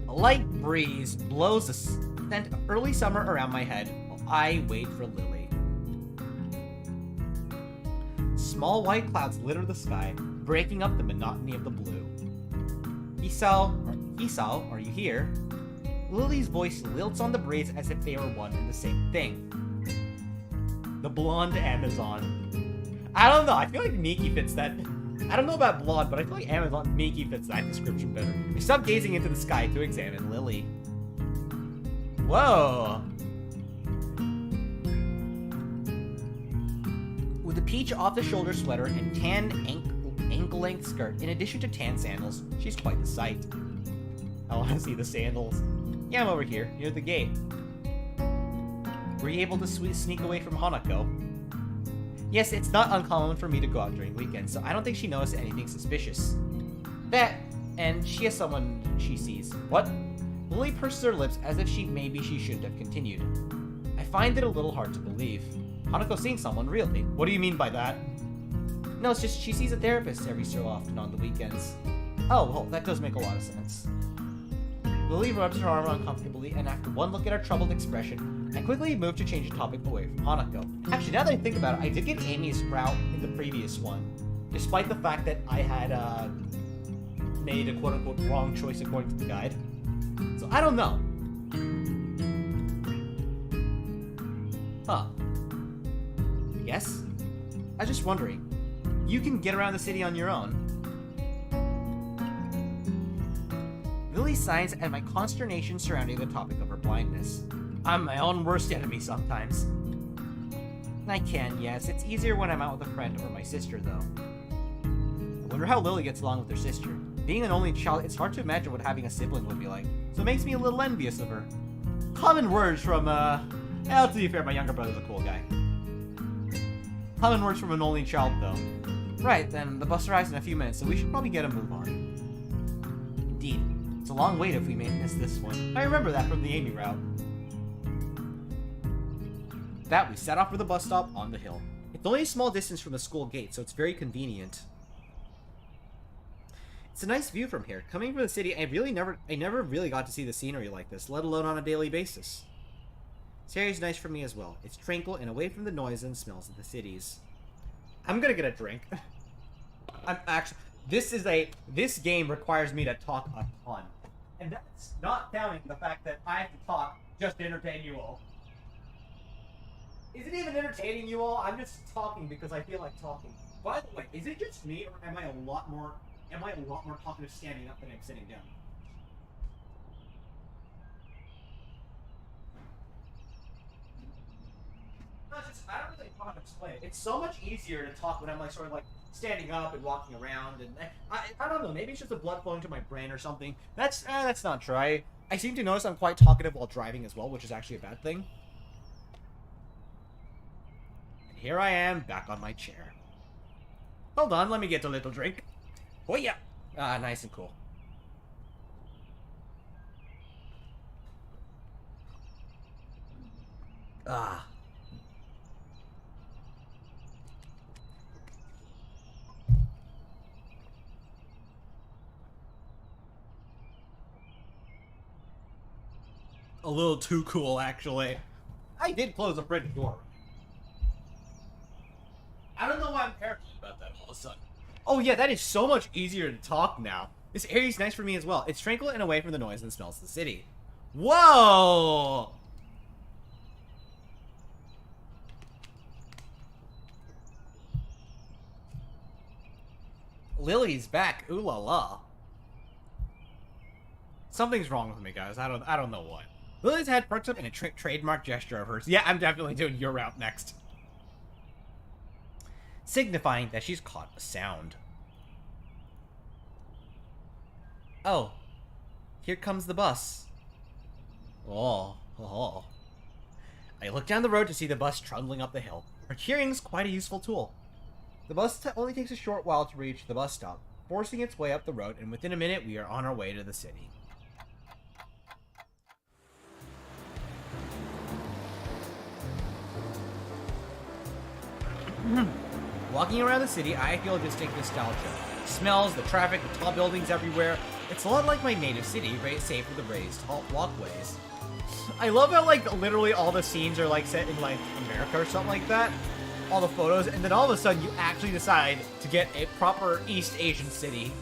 A light breeze blows a scent of early summer around my head while I wait for Lily. Small white clouds litter the sky, breaking up the monotony of the blue. Hisao, are you here? Lily's voice lilts on the breeze as if they were one and the same thing. The blonde Amazon. I don't know, I feel like Miki fits that. I don't know about blonde, but I feel like Amazon Miki fits that description better. I stop gazing into the sky to examine Lily. Whoa! With a peach off-the-shoulder sweater and tan ankle-length skirt, in addition to tan sandals, she's quite the sight. I want to see the sandals. Yeah, I'm over here, near the gate. Were you able to sneak away from Hanako? Yes, it's not uncommon for me to go out during weekends, so I don't think she noticed anything suspicious. That, and she has someone she sees. What? Lily purses her lips as if maybe she shouldn't have continued. I find it a little hard to believe. Hanako seeing someone, really? What do you mean by that? No, it's just she sees a therapist every so often on the weekends. Oh, well, that does make a lot of sense. Lily rubs her arm uncomfortably, and after one look at her troubled expression, I quickly move to change the topic away from Hanako. Actually, now that I think about it, I did get Amy's route in the previous one, despite the fact that I had made a quote-unquote wrong choice according to the guide. So, I don't know. Huh. Yes? I was just wondering. You can get around the city on your own. Lily sighs at my consternation surrounding the topic of her blindness. I'm my own worst enemy sometimes. I can, yes. It's easier when I'm out with a friend or my sister, though. I wonder how Lily gets along with her sister. Being an only child, it's hard to imagine what having a sibling would be like, so it makes me a little envious of her. Common words from, well, to be fair, my younger brother's a cool guy. Common words from an only child, though. Right, then the bus arrives in a few minutes, so we should probably get a move on. Indeed. It's a long wait if we miss this one. I remember that from the Amy route. That, we set off for the bus stop on the hill. It's only a small distance from the school gate, so it's very convenient. It's a nice view from here. Coming from the city, I never really got to see the scenery like this, let alone on a daily basis. This area's nice for me as well. It's tranquil and away from the noise and smells of the cities. I'm gonna get a drink. This game requires me to talk a ton. And that's not counting the fact that I have to talk just to entertain you all. Is it even entertaining you all? I'm just talking because I feel like talking. By the way, is it just me, or am I a lot more talkative standing up than I'm sitting down? No, it's just, I don't really know how to explain it. It's so much easier to talk when I'm like sort of like standing up and walking around, and I don't know, maybe it's just the blood flowing to my brain or something. That's not true. I seem to notice I'm quite talkative while driving as well, which is actually a bad thing. And here I am, back on my chair. Hold on, let me get a little drink. Oh yeah! Ah, nice and cool. Ah. A little too cool, actually. I did close the fridge door. I don't know why I'm paranoid about that all of a sudden. Oh yeah, that is so much easier to talk now. This area's nice for me as well. It's tranquil and away from the noise and smells of the city. Whoa! Lily's back. Ooh la la. Something's wrong with me, guys. I don't know what. Lily's head perks up in a trademark gesture of hers. Yeah, I'm definitely doing your route next. Signifying that she's caught a sound. Oh, here comes the bus. Oh. I look down the road to see the bus trundling up the hill. Her hearing's quite a useful tool. The bus only takes a short while to reach the bus stop, forcing its way up the road, and within a minute we are on our way to the city. Walking around the city, I feel a distinct nostalgia. The smells, the traffic, the tall buildings everywhere. It's a lot like my native city, save for the raised walkways. I love how, like, literally all the scenes are, like, set in, like, America or something like that. All the photos, and then all of a sudden you actually decide to get a proper East Asian city.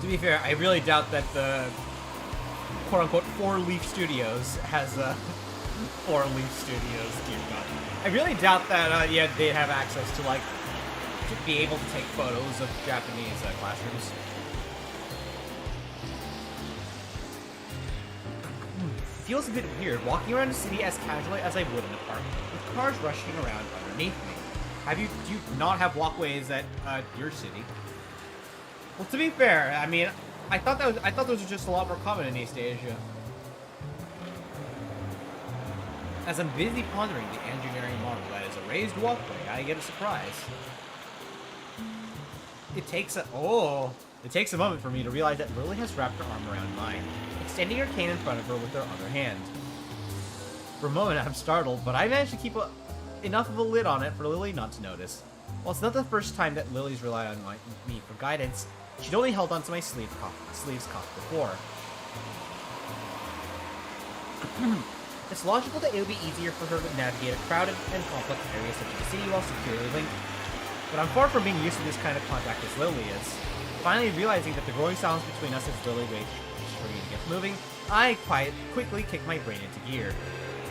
To be fair, I really doubt that the quote-unquote 4-Leaf Studios has a 4-Leaf Studios, dear God. I really doubt that, yeah, they'd have access to, like, to be able to take photos of Japanese classrooms. It feels a bit weird walking around the city as casually as I would in a park, with cars rushing around underneath me. Do you not have walkways at your city? Well, to be fair, I mean, I thought those were just a lot more common in East Asia. As I'm busy pondering the engineering model that is a raised walkway, I get a surprise. It takes a moment for me to realize that Lily has wrapped her arm around mine, extending her cane in front of her with her other hand. For a moment, I'm startled, but I managed to keep enough of a lid on it for Lily not to notice. While it's not the first time that Lily's relied on me for guidance, she'd only held onto my sleeves cuff before. It's logical that it would be easier for her to navigate a crowded and complex area such as the city while securely linked. But I'm far from being used to this kind of contact as Lily is. Finally realizing that the growing silence between us is Lily waits for me to get moving, I quickly kick my brain into gear.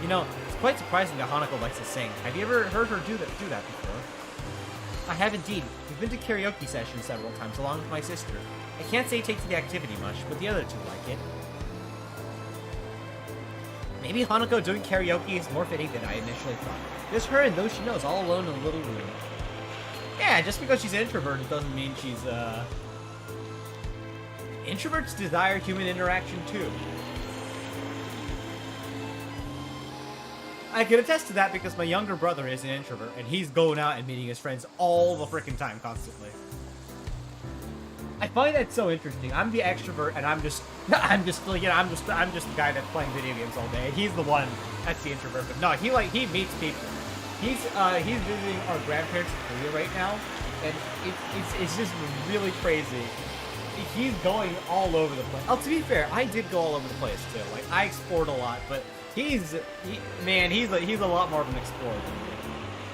You know, it's quite surprising that Hanako likes to sing. Have you ever heard her do that before? I have indeed. We've been to karaoke sessions several times along with my sister. I can't say it takes to the activity much, but the other two like it. Maybe Hanako doing karaoke is more fitting than I initially thought. Just her and those she knows all alone in a little room. Yeah, just because she's introverted doesn't mean she's, Introverts desire human interaction, too. I can attest to that because my younger brother is an introvert, and he's going out and meeting his friends all the frickin' time, constantly. I find that so interesting. I'm the extrovert, and I'm just the guy that's playing video games all day. He's the one that's the introvert, but no, he meets people. He's visiting our grandparents in Korea right now, and it's just really crazy. He's going all over the place. Oh, to be fair, I did go all over the place too. Like, I explored a lot, but he's a lot more of an explorer than me.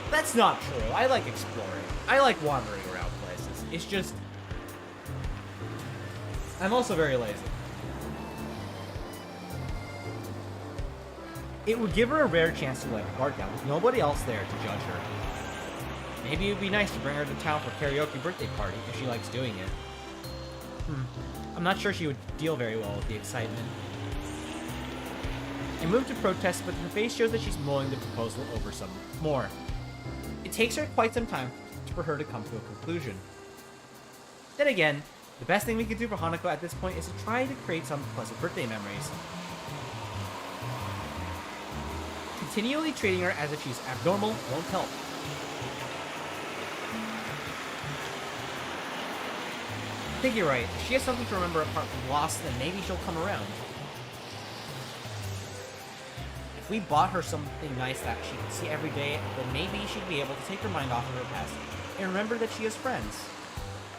That's not true. I like exploring. I like wandering around places. It's just, I'm also very lazy. It would give her a rare chance to let her guard down with nobody else there to judge her. Maybe it would be nice to bring her to town for a karaoke birthday party if she likes doing it. I'm not sure she would deal very well with the excitement. I moved to protest, but her face shows that she's mulling the proposal over some more. It takes her quite some time for her to come to a conclusion. Then again, the best thing we could do for Hanako at this point is to try to create some pleasant birthday memories. Continually treating her as if she's abnormal won't help. I think you're right. If she has something to remember apart from loss, then maybe she'll come around. If we bought her something nice that she can see every day, then maybe she'd be able to take her mind off of her past and remember that she has friends.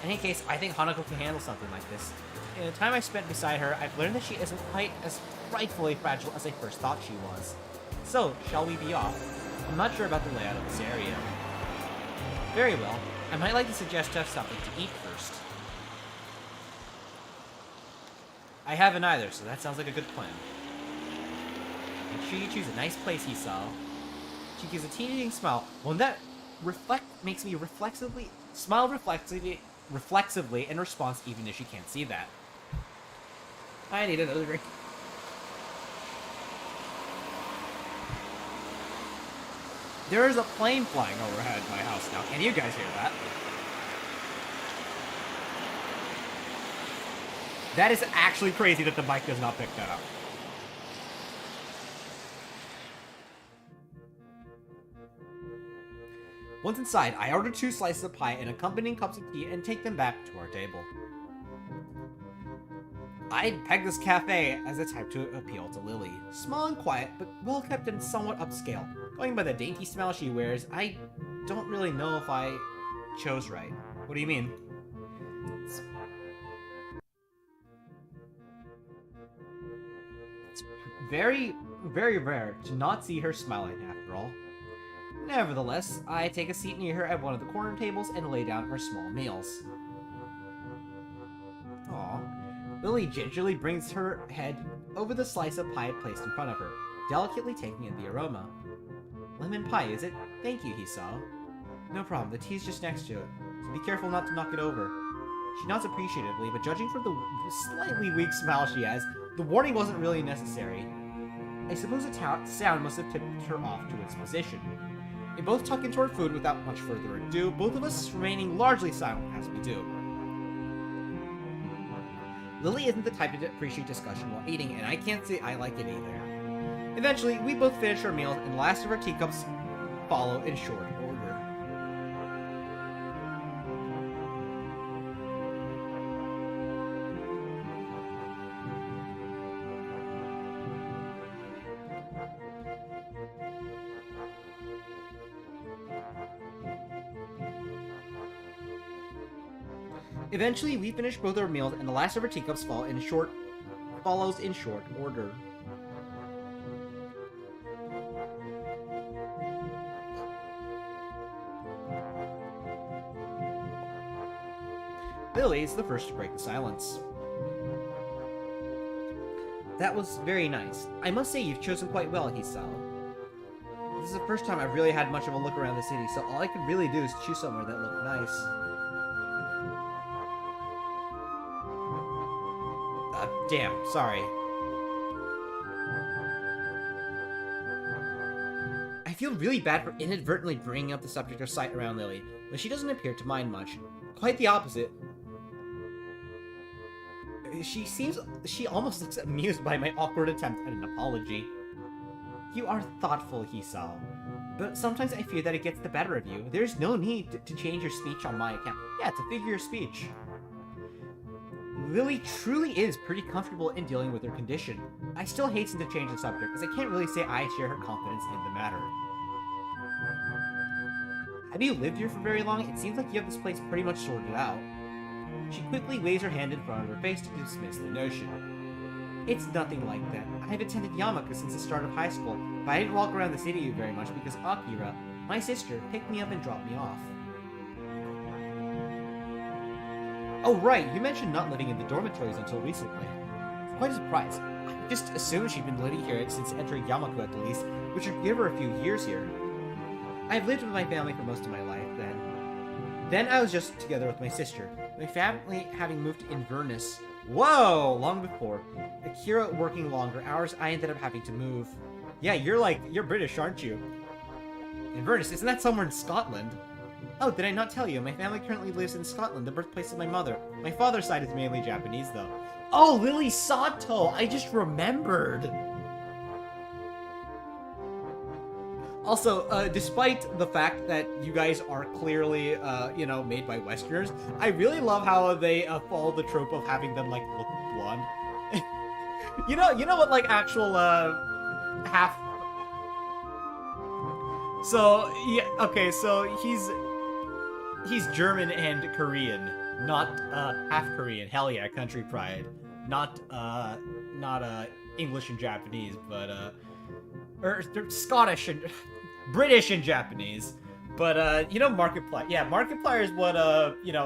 In any case, I think Hanako can handle something like this. In the time I spent beside her, I've learned that she isn't quite as frightfully fragile as I first thought she was. So, shall we be off? I'm not sure about the layout of this area. Very well. I might like to suggest just something to eat first. I haven't either, so that sounds like a good plan. Make sure you choose a nice place, he saw. She gives a teeny smile, one that makes me reflexively Smile reflexively in response even if she can't see that. I need another drink. There is a plane flying overhead my house now. Can you guys hear that? That is actually crazy that the mic does not pick that up. Once inside, I order 2 slices of pie and accompanying cups of tea and take them back to our table. I'd peg this cafe as a type to appeal to Lily. Small and quiet, but well kept and somewhat upscale. Going by the dainty smell she wears, I don't really know if I chose right. What do you mean? It's very, very rare to not see her smiling after all. Nevertheless, I take a seat near her at one of the corner tables and lay down our small meals. Aww. Lily gingerly brings her head over the slice of pie placed in front of her, delicately taking in the aroma. Lemon pie, is it? Thank you, he saw. No problem, the tea's just next to it, so be careful not to knock it over. She nods appreciatively, but judging from the slightly weak smile she has, the warning wasn't really necessary. I suppose the sound must have tipped her off to its position. We both tuck into our food without much further ado, both of us remaining largely silent as we do. Lily isn't the type to appreciate discussion while eating, and I can't say I like it either. Eventually, we both finish our meals, and the last of our teacups follow in short order. Eventually, we finish both our meals, and the last of our teacups follows in short order. Lily is the first to break the silence. That was very nice. I must say you've chosen quite well, Hisao. This is the first time I've really had much of a look around the city, so all I could really do is choose somewhere that looked nice. Damn, sorry. I feel really bad for inadvertently bringing up the subject of sight around Lily, but she doesn't appear to mind much. Quite the opposite. She almost looks amused by my awkward attempt at an apology. You are thoughtful, Hisao, but sometimes I fear that it gets the better of you. There's no need to change your speech on my account. Yeah, it's a figure of speech. Lily truly is pretty comfortable in dealing with her condition. I still hasten to change the subject, as I can't really say I share her confidence in the matter. Have you lived here for very long? It seems like you have this place pretty much sorted out. She quickly waves her hand in front of her face to dismiss the notion. It's nothing like that. I've attended Yamaka since the start of high school, but I didn't walk around the city very much because Akira, my sister, picked me up and dropped me off. Oh right, you mentioned not living in the dormitories until recently. Quite a surprise. I just assumed she'd been living here since entering Yamako at the least, which would give her a few years here. I've lived with my family for most of my life then. Then I was just together with my sister. My family having moved to Inverness. Whoa! Long before. Akira working longer hours, I ended up having to move. Yeah, you're British, aren't you? Inverness, isn't that somewhere in Scotland? Oh, did I not tell you? My family currently lives in Scotland, the birthplace of my mother. My father's side is mainly Japanese, though. Oh, Lily Sato! I just remembered! Also, despite the fact that you guys are clearly, made by Westerners, I really love how they follow the trope of having them, like, look blonde. you know what, like, actual, half... So, yeah, okay, so he's German and Korean, not, half Korean. Hell yeah, country pride. Not English and Japanese, but, or Scottish and British and Japanese, but Markiplier. Yeah, Markiplier is what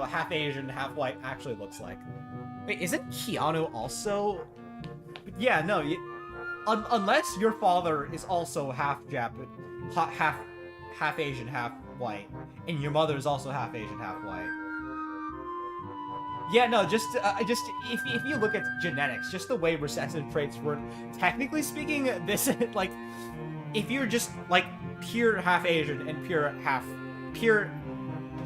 half Asian, half white actually looks like. Wait, isn't Keanu also? Yeah, no. Unless your father is also half Japan, half Asian, half white, and your mother is also half Asian, half white. Yeah, no, just if you look at genetics, just the way recessive traits work, technically speaking, this like if you're just like pure half Asian and pure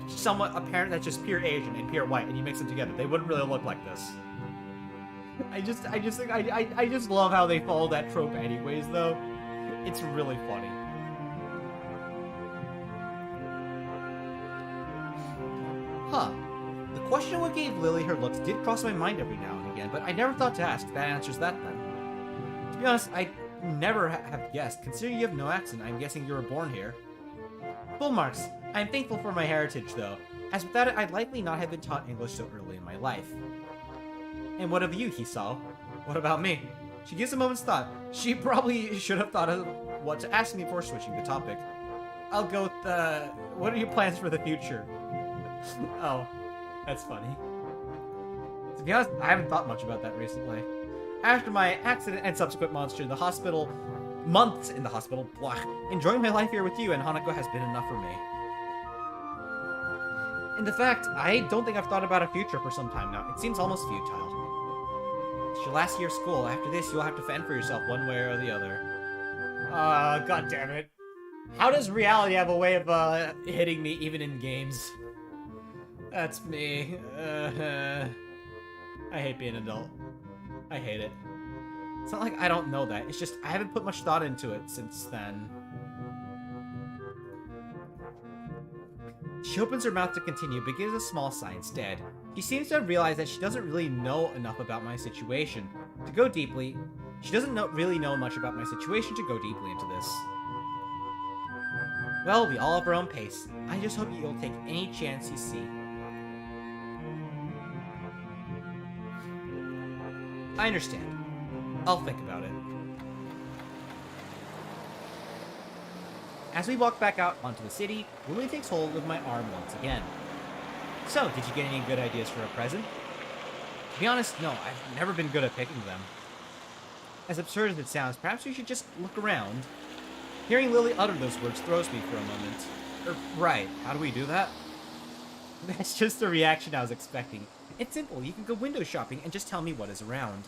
somewhat a parent that's just pure Asian and pure white, and you mix them together, they wouldn't really look like this. I just love how they follow that trope anyways, though. It's really funny. Huh. The question of what gave Lily her looks did cross my mind every now and again, but I never thought to ask. That answers that then. To be honest, I never have guessed. Considering you have no accent, I'm guessing you were born here. Full marks. I am thankful for my heritage, though, as without it, I'd likely not have been taught English so early in my life. And what of you, Hisao? What about me? She gives a moment's thought. She probably should have thought of what to ask me before switching the topic. I'll go with, what are your plans for the future? Oh, that's funny. To be honest, I haven't thought much about that recently. After my accident and subsequent months in the hospital, blah, enjoying my life here with you and Hanako has been enough for me. In fact, I don't think I've thought about a future for some time now. It seems almost futile. It's your last year of school. After this, you'll have to fend for yourself one way or the other. God damn it. How does reality have a way of, hitting me even in games? That's me. I hate being an adult. I hate it. It's not like I don't know that. It's just I haven't put much thought into it since then. She opens her mouth to continue, but gives a small sigh instead. She seems to have realized that she doesn't really know enough about my situation to go deeply. She doesn't really know much about my situation to go deeply into this. Well, we all have our own pace. I just hope you'll take any chance you see. I understand. I'll think about it. As we walk back out onto the city, Lily takes hold of my arm once again. So, did you get any good ideas for a present? To be honest, no, I've never been good at picking them. As absurd as it sounds, perhaps we should just look around. Hearing Lily utter those words throws me for a moment. Right, how do we do that? That's just the reaction I was expecting. It's simple, you can go window shopping and just tell me what is around.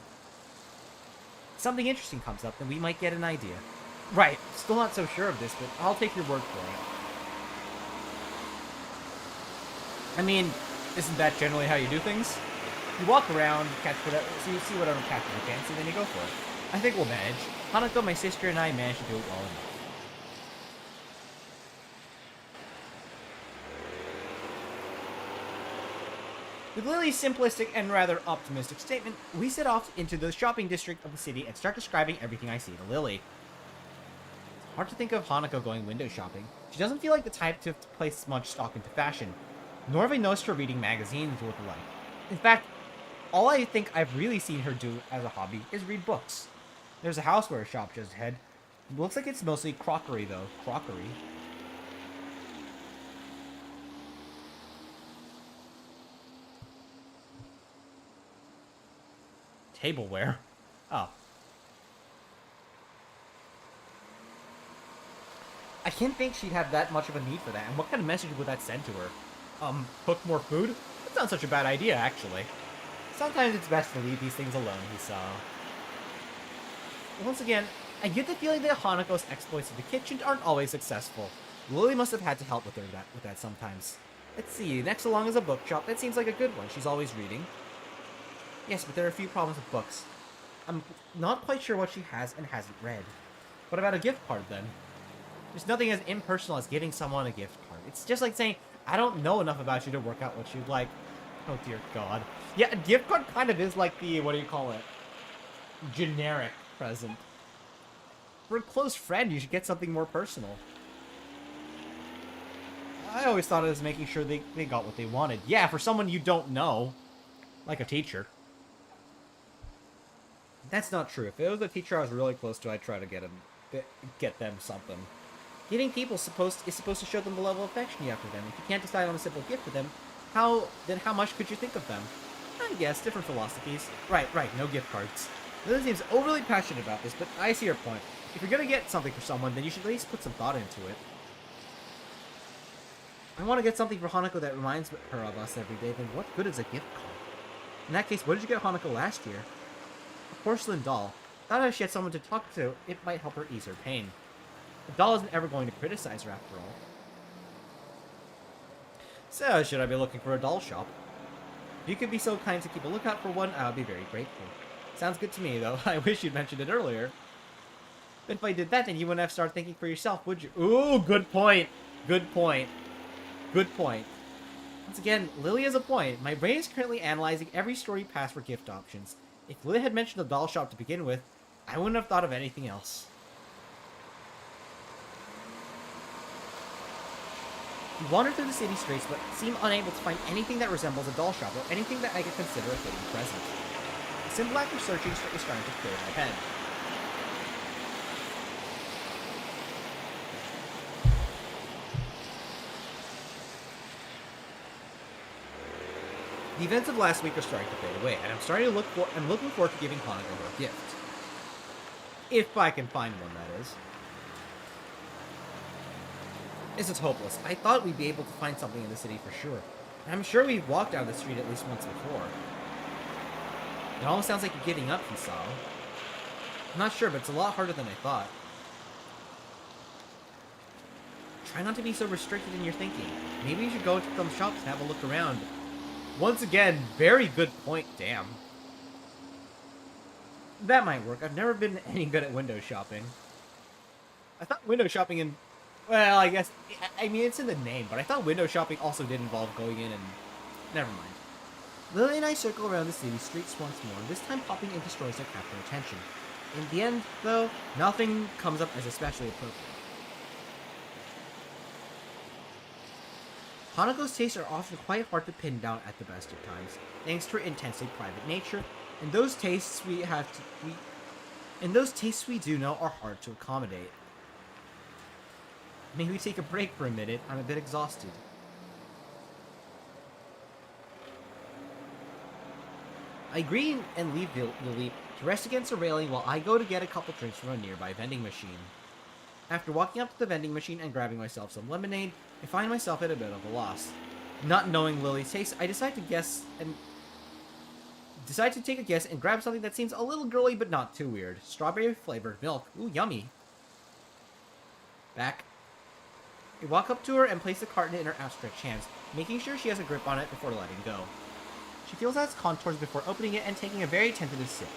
If something interesting comes up, then we might get an idea. Right, still not so sure of this, but I'll take your word for it. I mean, isn't that generally how you do things? You walk around, catch whatever, so you see whatever catches your fancy, then you go for it. I think we'll manage. Hanako, my sister, and I managed to do it well enough. With Lily's simplistic and rather optimistic statement, we set off into the shopping district of the city and start describing everything I see to Lily. It's hard to think of Hanako going window shopping. She doesn't feel like the type to place much stock into fashion, nor have I noticed her reading magazines or the like. In fact, all I think I've really seen her do as a hobby is read books. There's a houseware shop just ahead. It looks like it's mostly crockery, though. Crockery. Tableware? Oh. I can't think she'd have that much of a need for that, and what kind of message would that send to her? Cook more food? That's not such a bad idea, actually. Sometimes it's best to leave these things alone, he saw. Once again, I get the feeling that Hanako's exploits in the kitchen aren't always successful. Lily must have had to help with that sometimes. Let's see, next along is a bookshop. That seems like a good one. She's always reading. Yes, but there are a few problems with books. I'm not quite sure what she has and hasn't read. What about a gift card, then? There's nothing as impersonal as giving someone a gift card. It's just like saying, I don't know enough about you to work out what you'd like. Oh, dear God. Yeah, a gift card kind of is like the, what do you call it? Generic present. For a close friend, you should get something more personal. I always thought it was making sure they got what they wanted. Yeah, for someone you don't know. Like a teacher. That's not true. If it was a teacher I was really close to, I'd try to get them something. Giving people is supposed to show them the level of affection you have for them. If you can't decide on a simple gift for them, how much could you think of them? I guess, different philosophies. Right, no gift cards. Lily seems overly passionate about this, but I see your point. If you're gonna get something for someone, then you should at least put some thought into it. I want to get something for Hanako that reminds her of us every day, then what good is a gift card? In that case, what did you get Hanako last year? A porcelain doll. Thought if she had someone to talk to, it might help her ease her pain. The doll isn't ever going to criticize her after all. So, should I be looking for a doll shop? If you could be so kind to keep a lookout for one, I would be very grateful. Sounds good to me, though. I wish you'd mentioned it earlier. But if I did that, then you wouldn't have started thinking for yourself, would you? Ooh, good point. Good point. Good point. Once again, Lily has a point. My brain is currently analyzing every story past for gift options. If Lily had mentioned the doll shop to begin with, I wouldn't have thought of anything else. We wander through the city streets, but seem unable to find anything that resembles a doll shop or anything that I could consider a fitting present. The simple act of searching is starting to clear my head. The events of last week are starting to fade away, and I'm looking forward to giving Hanako her gift. If I can find one, that is. This is hopeless. I thought we'd be able to find something in the city for sure. And I'm sure we've walked down the street at least once before. It almost sounds like you're giving up, Hisao. I'm not sure, but it's a lot harder than I thought. Try not to be so restricted in your thinking. Maybe you should go to some shops and have a look around. Once again, very good point, damn. That might work. I've never been any good at window shopping. I thought window shopping in... Well, I guess... I mean, it's in the name, but I thought window shopping also did involve going in and... Never mind. Lily and I circle around the city streets once more, this time popping into stores that capture attention. In the end, though, nothing comes up as especially appropriate. Hanako's tastes are often quite hard to pin down at the best of times, thanks to her intensely private nature, and those tastes we do know are hard to accommodate. Maybe take a break for a minute. I'm a bit exhausted. I agree and leave Lily to rest against a railing while I go to get a couple drinks from a nearby vending machine. After walking up to the vending machine and grabbing myself some lemonade, I find myself at a bit of a loss. Not knowing Lily's taste, I decide to take a guess and grab something that seems a little girly but not too weird. Strawberry flavored milk. Ooh, yummy. Back. I walk up to her and place the carton in her outstretched hands, making sure she has a grip on it before letting go. She feels out its contours before opening it and taking a very tentative sip,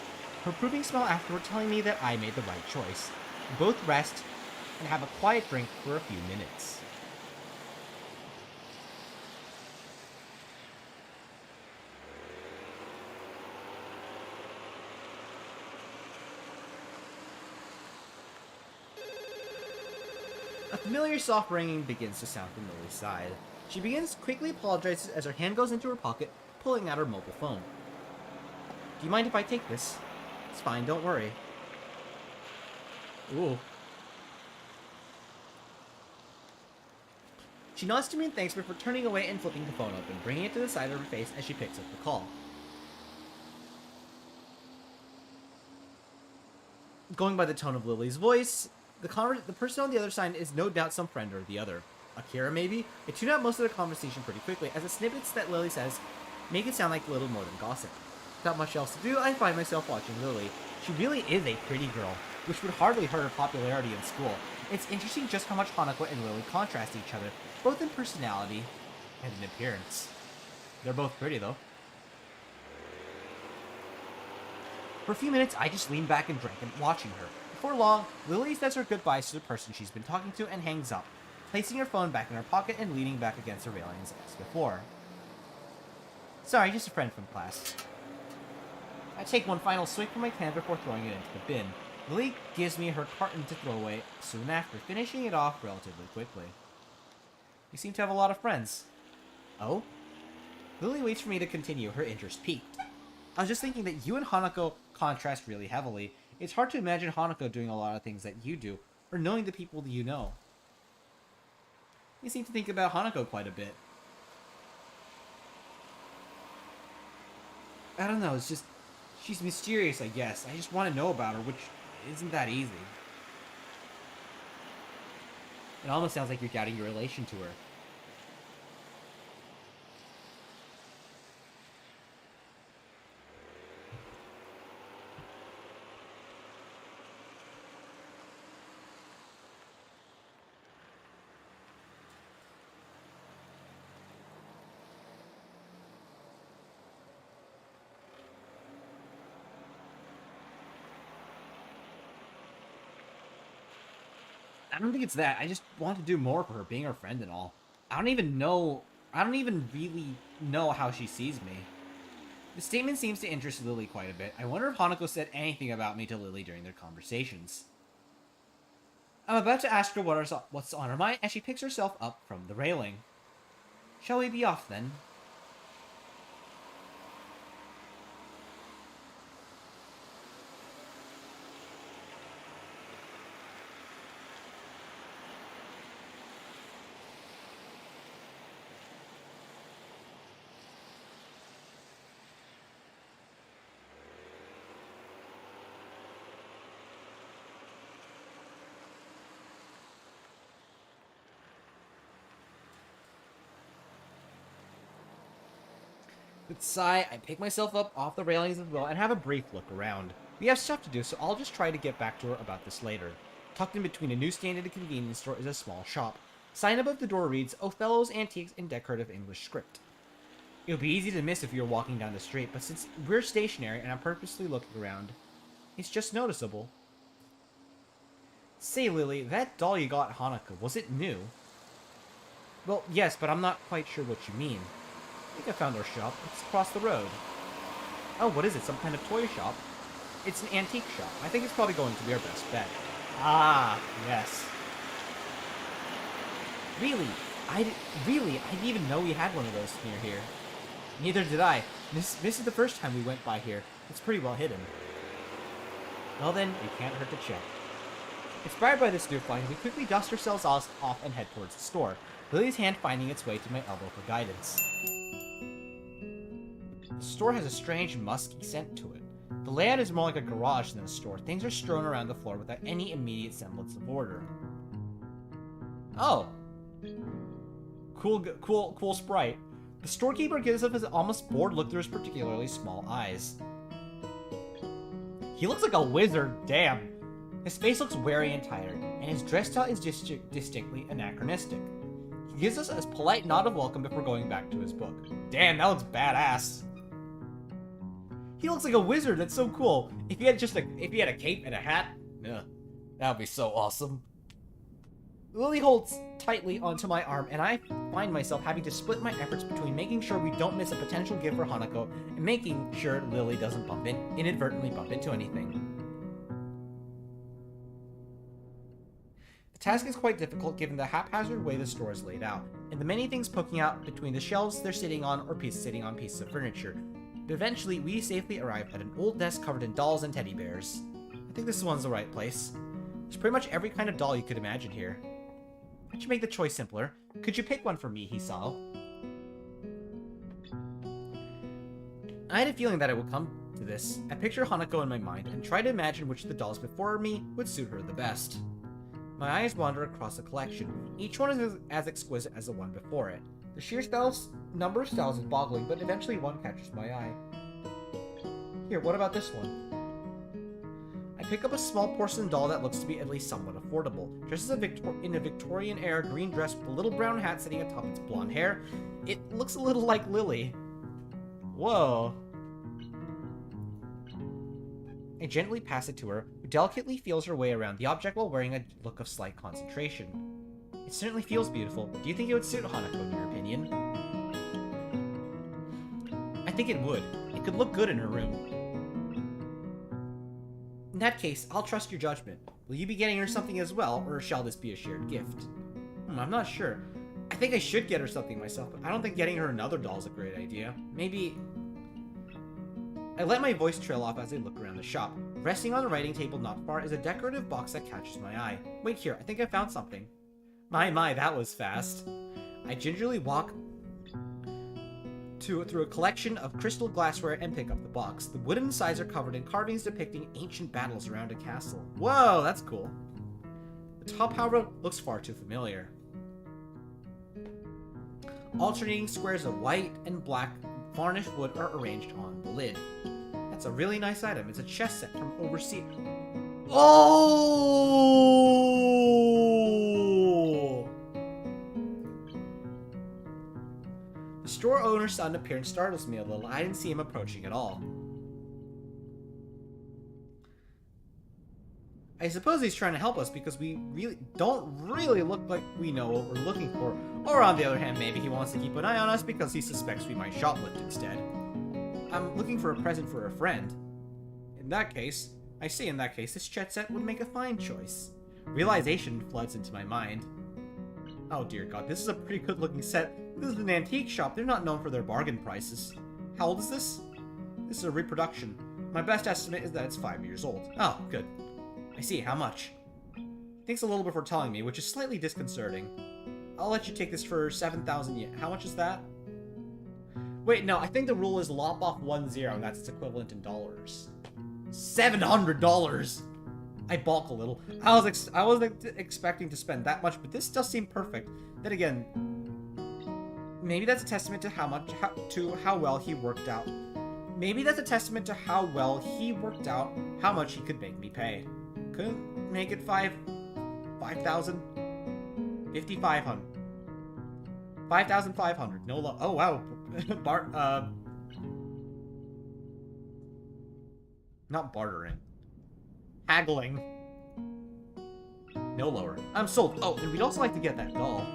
her approving smile afterward telling me that I made the right choice. We both rest and have a quiet drink for a few minutes. A familiar soft ringing begins to sound from Lily's side. She quickly apologizes as her hand goes into her pocket, pulling out her mobile phone. Do you mind if I take this? It's fine, don't worry. Ooh. She nods to me and thanks me for turning away and flipping the phone open, bringing it to the side of her face as she picks up the call. Going by the tone of Lily's voice, the person on the other side is no doubt some friend or the other. Akira, maybe? I tune out most of the conversation pretty quickly, as the snippets that Lily says make it sound like a little more than gossip. Without much else to do, I find myself watching Lily. She really is a pretty girl, which would hardly hurt her popularity in school. It's interesting just how much Hanako and Lily contrast each other, both in personality and in appearance. They're both pretty, though. For a few minutes, I just lean back and drink and watching her. Before long, Lily says her goodbyes to the person she's been talking to and hangs up, placing her phone back in her pocket and leaning back against the railings as before. Sorry, just a friend from class. I take one final swig from my can before throwing it into the bin. Lily gives me her carton to throw away soon after, finishing it off relatively quickly. You seem to have a lot of friends. Oh? Lily waits for me to continue, her interest piqued. I was just thinking that you and Hanako contrast really heavily. It's hard to imagine Hanako doing a lot of things that you do, or knowing the people that you know. You seem to think about Hanako quite a bit. I don't know, it's just... She's mysterious, I guess. I just want to know about her, which isn't that easy. It almost sounds like you're doubting your relation to her. I don't think it's that. I just want to do more for her, being her friend and all. I don't even really know how she sees me. The statement seems to interest Lily quite a bit. I wonder if Hanako said anything about me to Lily during their conversations. I'm about to ask her what's on her mind as she picks herself up from the railing. Shall we be off then? With a sigh, I pick myself up off the railings as well and have a brief look around. We have stuff to do, so I'll just try to get back to her about this later. Tucked in between a newsstand and a convenience store is a small shop. Sign above the door reads, Othello's Antiques in Decorative English Script. It would be easy to miss if you were walking down the street, but since we're stationary and I'm purposely looking around, it's just noticeable. Say, Lily, that doll you got at Hanukkah, was it new? Well, yes, but I'm not quite sure what you mean. I think I found our shop. It's across the road. Oh, what is it? Some kind of toy shop? It's an antique shop. I think it's probably going to be our best bet. Ah, yes. Really? I didn't even know we had one of those near here. Neither did I. This is the first time we went by here. It's pretty well hidden. Well then, it can't hurt to check. Inspired by this new find, we quickly dust ourselves off and head towards the store, Lily's hand finding its way to my elbow for guidance. The store has a strange, musky scent to it. The layout is more like a garage than a store. Things are strewn around the floor without any immediate semblance of order. Oh. Cool sprite. The storekeeper gives us an almost bored look through his particularly small eyes. He looks like a wizard, damn. His face looks wary and tired, and his dress style is distinctly anachronistic. He gives us a polite nod of welcome before going back to his book. Damn, that looks badass. He looks like a wizard, that's so cool. If he had a cape and a hat, that would be so awesome. Lily holds tightly onto my arm, and I find myself having to split my efforts between making sure we don't miss a potential gift for Hanako and making sure Lily doesn't inadvertently bump into anything. The task is quite difficult given the haphazard way the store is laid out, and the many things poking out between the shelves they're sitting on or sitting on pieces of furniture. But eventually, we safely arrive at an old desk covered in dolls and teddy bears. I think this one's the right place. There's pretty much every kind of doll you could imagine here. How'd you make the choice simpler? Could you pick one for me, Hisao? I had a feeling that it would come to this. I picture Hanako in my mind and try to imagine which of the dolls before me would suit her the best. My eyes wander across the collection. Each one is as exquisite as the one before it. The sheer number of styles is boggling, but eventually one catches my eye. Here, what about this one? I pick up a small porcelain doll that looks to be at least somewhat affordable. Dressed in a Victorian-era green dress with a little brown hat sitting atop its blonde hair, it looks a little like Lily. Whoa. I gently pass it to her, who delicately feels her way around the object while wearing a look of slight concentration. It certainly feels beautiful. Do you think it would suit Hanako in your opinion? I think it would. It could look good in her room. In that case, I'll trust your judgment. Will you be getting her something as well, or shall this be a shared gift? I'm not sure. I think I should get her something myself, but I don't think getting her another doll is a great idea. Maybe... I let my voice trail off as I look around the shop. Resting on the writing table not far is a decorative box that catches my eye. Wait here, I think I found something. My, that was fast. I gingerly walk through a collection of crystal glassware and pick up the box. The wooden sides are covered in carvings depicting ancient battles around a castle. Whoa, that's cool. The top, however, looks far too familiar. Alternating squares of white and black varnished wood are arranged on the lid. That's a really nice item. It's a chess set from overseas. Oh! The store owner's sudden appearance startles me a little. I didn't see him approaching at all. I suppose he's trying to help us because we really don't look like we know what we're looking for. Or on the other hand, maybe he wants to keep an eye on us because he suspects we might shoplift instead. I'm looking for a present for a friend. In that case, this jet set would make a fine choice. Realization floods into my mind. Oh dear god, this is a pretty good looking set. This is an antique shop. They're not known for their bargain prices. How old is this? This is a reproduction. My best estimate is that it's 5 years old. Oh, good. I see. How much? He thinks a little before telling me, which is slightly disconcerting. I'll let you take this for 7,000 yen. How much is that? Wait, no, I think the rule is lop off 10. That's its equivalent in dollars. $700! I balk a little. I wasn't expecting to spend that much, but this does seem perfect. Then again, maybe that's a testament to how well he worked out. Maybe that's a testament to how well he worked out how much he could make me pay. Couldn't make it 5,000? 5,500. 5,500. No lo- Oh, wow. Not bartering. Haggling. No lower. I'm sold. Oh, and we'd also like to get that doll.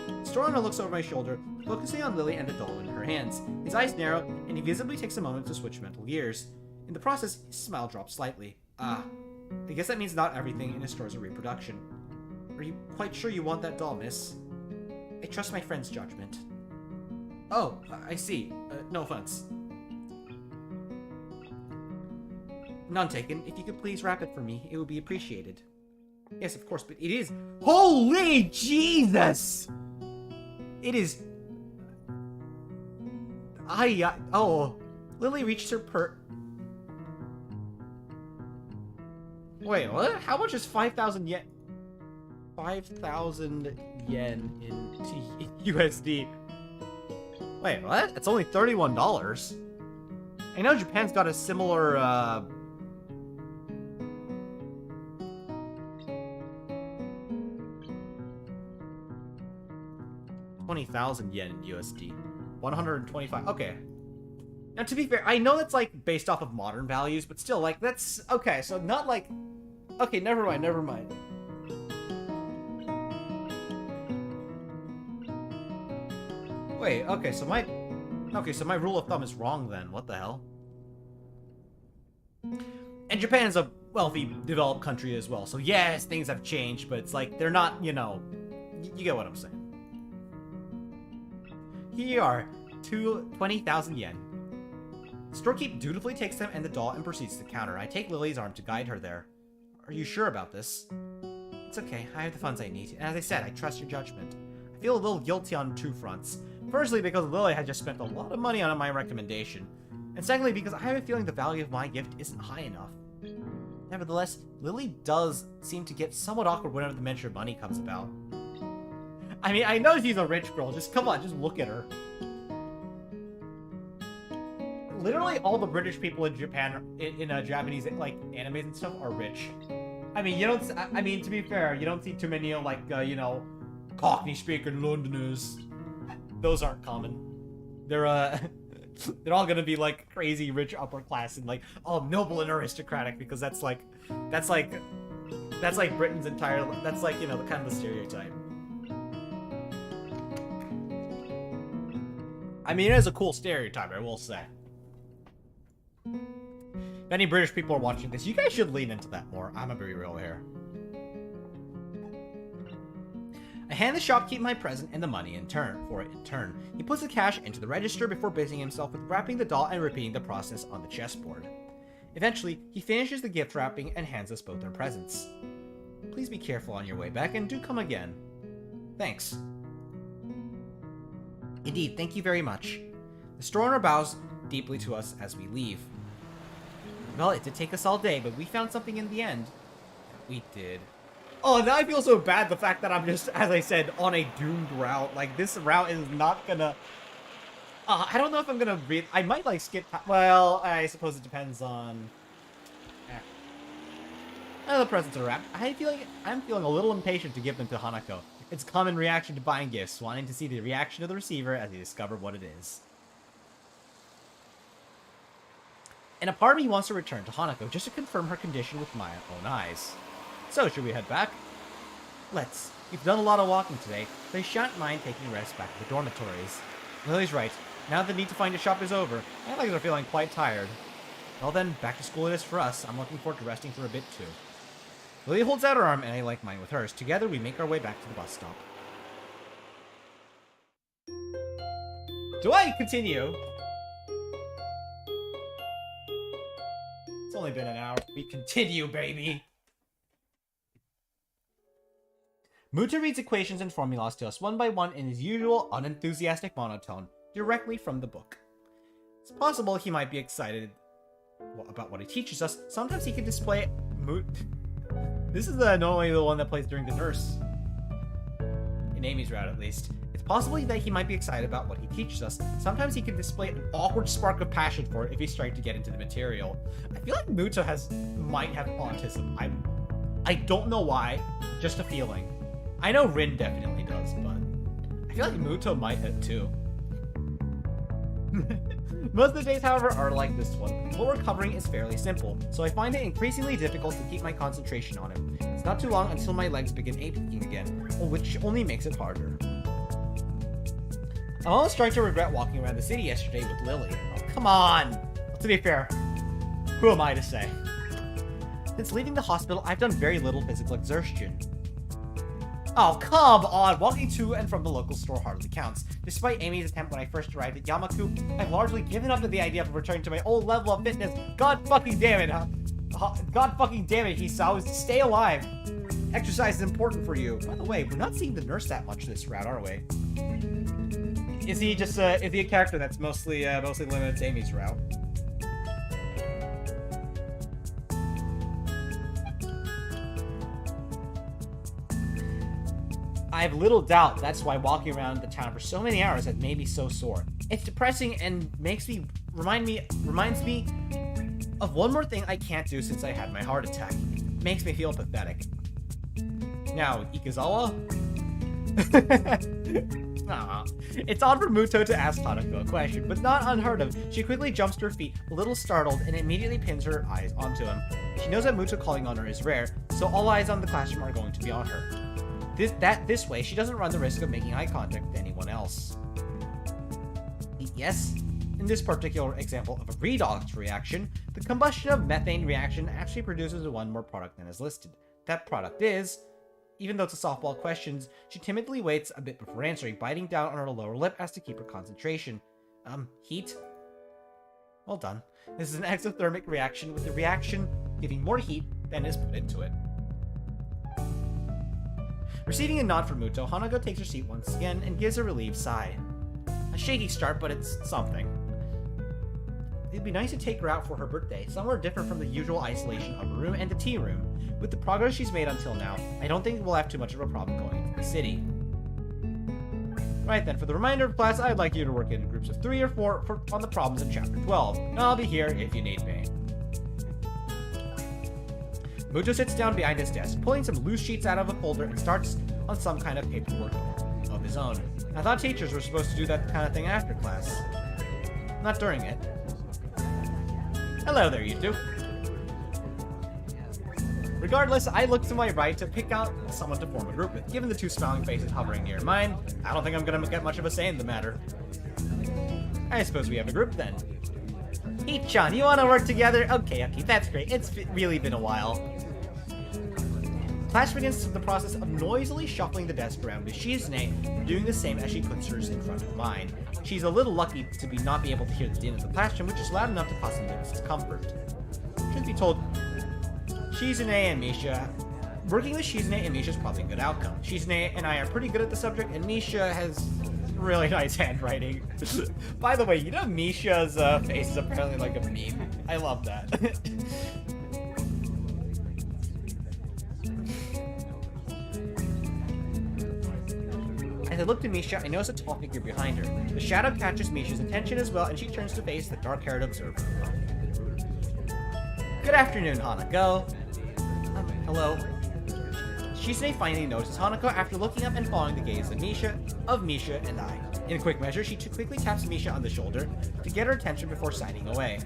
The store owner looks over my shoulder, focusing on Lily and the doll in her hands. His eyes narrow, and he visibly takes a moment to switch mental gears. In the process, his smile drops slightly. Ah, I guess that means not everything in a store is a reproduction. Are you quite sure you want that doll, miss? I trust my friend's judgment. Oh, I see. No offense. None taken. If you could please wrap it for me, it would be appreciated. Yes, of course, but it is... Holy Jesus! It is... Oh. Lily reached her Wait, what? How much is 5,000 yen? 5,000 yen in USD. Wait, what? It's only $31. I know Japan's got a similar, 20,000 yen in USD. 125. Okay. Now, to be fair, I know that's, like, based off of modern values, but still, like, that's... Okay, so not, like... Okay, never mind. Wait, okay, so my... Okay, so my rule of thumb is wrong, then. What the hell? And Japan's a wealthy, developed country as well, so yes, things have changed, but it's like, they're not, you know... You get what I'm saying. Here you are, 20,000 yen. The storekeep dutifully takes them and the doll and proceeds to the counter. I take Lily's arm to guide her there. Are you sure about this? It's okay, I have the funds I need, and as I said, I trust your judgment. I feel a little guilty on two fronts. Firstly, because Lily had just spent a lot of money on my recommendation. And secondly, because I have a feeling the value of my gift isn't high enough. Nevertheless, Lily does seem to get somewhat awkward whenever the mention of money comes about. I mean, I know she's a rich girl, just come on, just look at her. Literally all the British people in Japan, in Japanese, like, animes and stuff, are rich. I mean, you don't, I mean, to be fair, you don't see too many, like, you know, Cockney-speaking Londoners. Those aren't common. They're, they're all gonna be, like, crazy rich upper class and, like, all noble and aristocratic, because that's like Britain's entire, that's, like, you know, the kind of the stereotype. I mean, it is a cool stereotype, I will say. If any British people are watching this, you guys should lean into that more. I'm gonna be real here. I hand the shopkeep my present and the money in turn. He puts the cash into the register before busying himself with wrapping the doll and repeating the process on the chessboard. Eventually, he finishes the gift wrapping and hands us both our presents. Please be careful on your way back and do come again. Thanks. Indeed, thank you very much. The store owner bows deeply to us as we leave. Well, it did take us all day, but we found something in the end. We did. Oh, now I feel so bad the fact that I'm just, as I said, on a doomed route. Like, this route is not gonna... I don't know if I'm gonna read... I might, like, skip... Well, I suppose it depends on... The presents are wrapped. I'm feeling a little impatient to give them to Hanako. It's a common reaction to buying gifts, wanting to see the reaction of the receiver as they discover what it is. And a part of me wants to return to Hanako just to confirm her condition with my own eyes. So, should we head back? Let's. We've done a lot of walking today, but I shan't mind taking a rest back at the dormitories. Lily's right. Now the need to find a shop is over, my legs are feeling quite tired. Well then, back to school it is for us. I'm looking forward to resting for a bit too. Lily holds out her arm, and I like mine with hers. Together, we make our way back to the bus stop. Do I continue? It's only been an hour. We continue, baby! Muto reads equations and formulas to us one by one in his usual unenthusiastic monotone, directly from the book. It's possible he might be excited about what he teaches us. Sometimes he can display This is normally the one that plays during the nurse. In Amy's route, at least. It's possible that he might be excited about what he teaches us. Sometimes he can display an awkward spark of passion for it if he's trying to get into the material. I feel like Muto might have autism. I don't know why, just a feeling. I know Rin definitely does, but I feel like Muto might have too. Most of the days, however, are like this one. What we're covering is fairly simple, so I find it increasingly difficult to keep my concentration on it. It's not too long until my legs begin aching again, which only makes it harder. I'm almost starting to regret walking around the city yesterday with Lily. Oh, come on! Well, to be fair, who am I to say? Since leaving the hospital, I've done very little physical exertion. Oh, come on! Walking to and from the local store hardly counts. Despite Amy's attempt when I first arrived at Yamaku, I've largely given up to the idea of returning to my old level of fitness. God fucking damn it, huh? God fucking damn it, Hisao, is to stay alive. Exercise is important for you. By the way, we're not seeing the nurse that much this route, are we? Is he just, is he a character that's mostly limited to Amy's route? I have little doubt that's why walking around the town for so many hours has made me so sore. It's depressing and reminds me of one more thing I can't do since I had my heart attack. It makes me feel pathetic. Now, Ikazawa? It's odd for Muto to ask Hanako a question, but not unheard of. She quickly jumps to her feet, a little startled, and immediately pins her eyes onto him. She knows that Muto calling on her is rare, so all eyes on the classroom are going to be on her. This way, she doesn't run the risk of making eye contact with anyone else. Yes, in this particular example of a redox reaction, the combustion of methane reaction actually produces one more product than is listed. That product is... Even though it's a softball questions, she timidly waits a bit before answering, biting down on her lower lip as to keep her concentration. Heat? Well done. This is an exothermic reaction, with the reaction giving more heat than is put into it. Receiving a nod from Muto, Hanako takes her seat once again and gives a relieved sigh. A shaky start, but it's something. It'd be nice to take her out for her birthday, somewhere different from the usual isolation of her room and the tea room. With the progress she's made until now, I don't think we'll have too much of a problem going into the city. Right then, for the remainder of class, I'd like you to work in groups of 3 or 4 on the problems in Chapter 12. I'll be here if you need me. Muto sits down behind his desk, pulling some loose sheets out of a folder and starts on some kind of paperwork of his own. I thought teachers were supposed to do that kind of thing after class. Not during it. Hello there, you two. Regardless, I look to my right to pick out someone to form a group with. Given the 2 smiling faces hovering near mine, I don't think I'm gonna get much of a say in the matter. I suppose we have a group then. Heat-chan, you wanna work together? Okay, that's great. It's really been a while. Class begins the process of noisily shuffling the desk around with Shizune doing the same as she puts hers in front of mine. She's a little lucky to not be able to hear the din of the classroom, which is loud enough to cause some discomfort. Truth be told, Shizune and Misha... Working with Shizune and Misha is probably a good outcome. Shizune and I are pretty good at the subject, and Misha has really nice handwriting. By the way, you know Misha's face is apparently like a meme. I love that. As I look at Misha, I notice a tall figure behind her. The shadow catches Misha's attention as well, and she turns to face the dark-haired observer. Good afternoon, Hanako. Hello. Shizune finally notices Hanako after looking up and following the gaze of Misha and I. In quick measure, she quickly taps Misha on the shoulder to get her attention before signing away.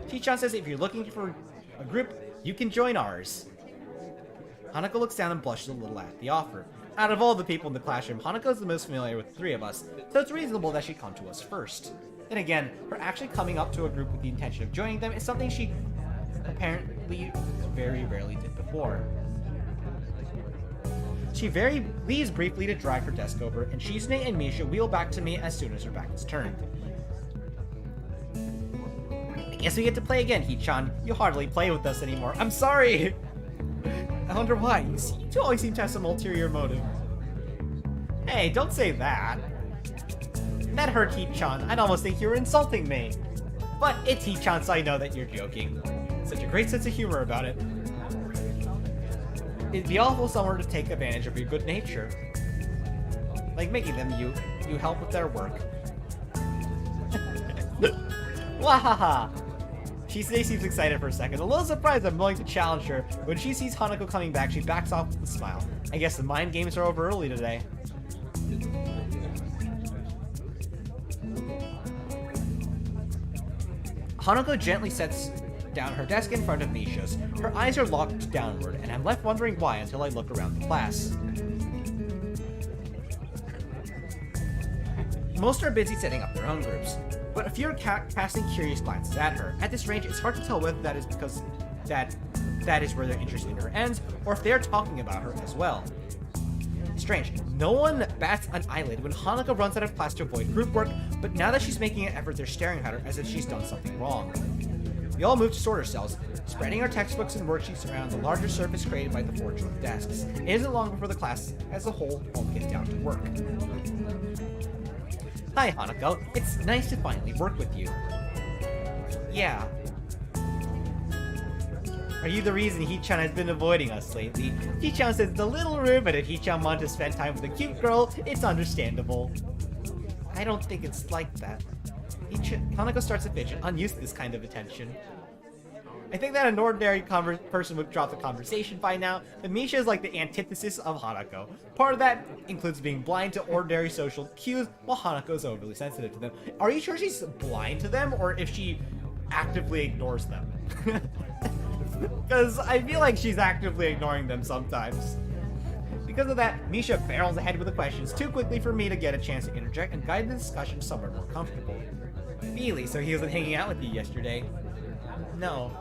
Chi-chan says if you're looking for a group, You can join ours. Hanako looks down and blushes a little at the offer. Out of all the people in the classroom, Hanako is the most familiar with the three of us, so it's reasonable that she'd come to us first. Then again, her actually coming up to a group with the intention of joining them is something she apparently very rarely did before. She leaves briefly to drag her desk over, and Shizune and Misha wheel back to me as soon as her back is turned. I guess we get to play again, Hee-chan. You hardly play with us anymore. I'm sorry! I wonder why. You two always seem to have some ulterior motive. Hey, don't say that. That hurt, Hee-chan. I'd almost think you were insulting me. But it's Hee-chan, so I know that you're joking. Such a great sense of humor about it. It'd be awful somewhere to take advantage of your good nature. Like making them you help with their work. Wahaha! Shizune seems excited for a second, a little surprised I'm willing to challenge her. When she sees Hanako coming back, she backs off with a smile. I guess the mind games are over early today. Hanako gently sets down her desk in front of Misha's. Her eyes are locked downward, and I'm left wondering why until I look around the class. Most are busy setting up their own groups, but a few are casting curious glances at her. At this range, it's hard to tell whether that is because that is where their interest in her ends, or if they are talking about her as well. Strange, no one bats an eyelid when Hanako runs out of class to avoid group work, but now that she's making an effort, they're staring at her as if she's done something wrong. We all move to sort ourselves, spreading our textbooks and worksheets around the larger surface created by the 4 joint desks. It isn't long before the class as a whole all get down to work. Hi, Hanako. It's nice to finally work with you. Yeah. Are you the reason Hee-chan has been avoiding us lately? Hee-chan says it's a little rude, but if Hee-chan wanted to spend time with a cute girl, it's understandable. I don't think it's like that. Hanako starts to fidget, unused to this kind of attention. I think that an ordinary person would drop the conversation by now, but Misha is like the antithesis of Hanako. Part of that includes being blind to ordinary social cues, while Hanako is overly sensitive to them. Are you sure she's blind to them, or if she actively ignores them? Because I feel like she's actively ignoring them sometimes. Because of that, Misha barrels ahead with the questions too quickly for me to get a chance to interject and guide the discussion somewhere more comfortable. Really? So he wasn't hanging out with you yesterday? No.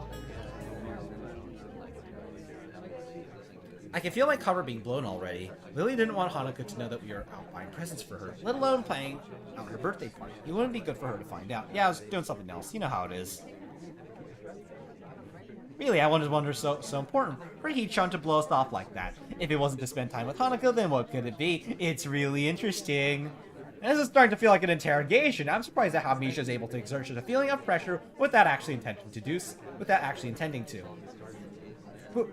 I can feel my cover being blown already. Lily didn't want Hanako to know that we were out buying presents for her, let alone planning out her birthday party. It wouldn't be good for her to find out. Yeah, I was doing something else. You know how it is. Really, I wonder so important for Hee-chan to blow us off like that. If it wasn't to spend time with Hanako, then what could it be? It's really interesting. And this is starting to feel like an interrogation. I'm surprised at how Misha is able to exert such a feeling of pressure without actually intending to.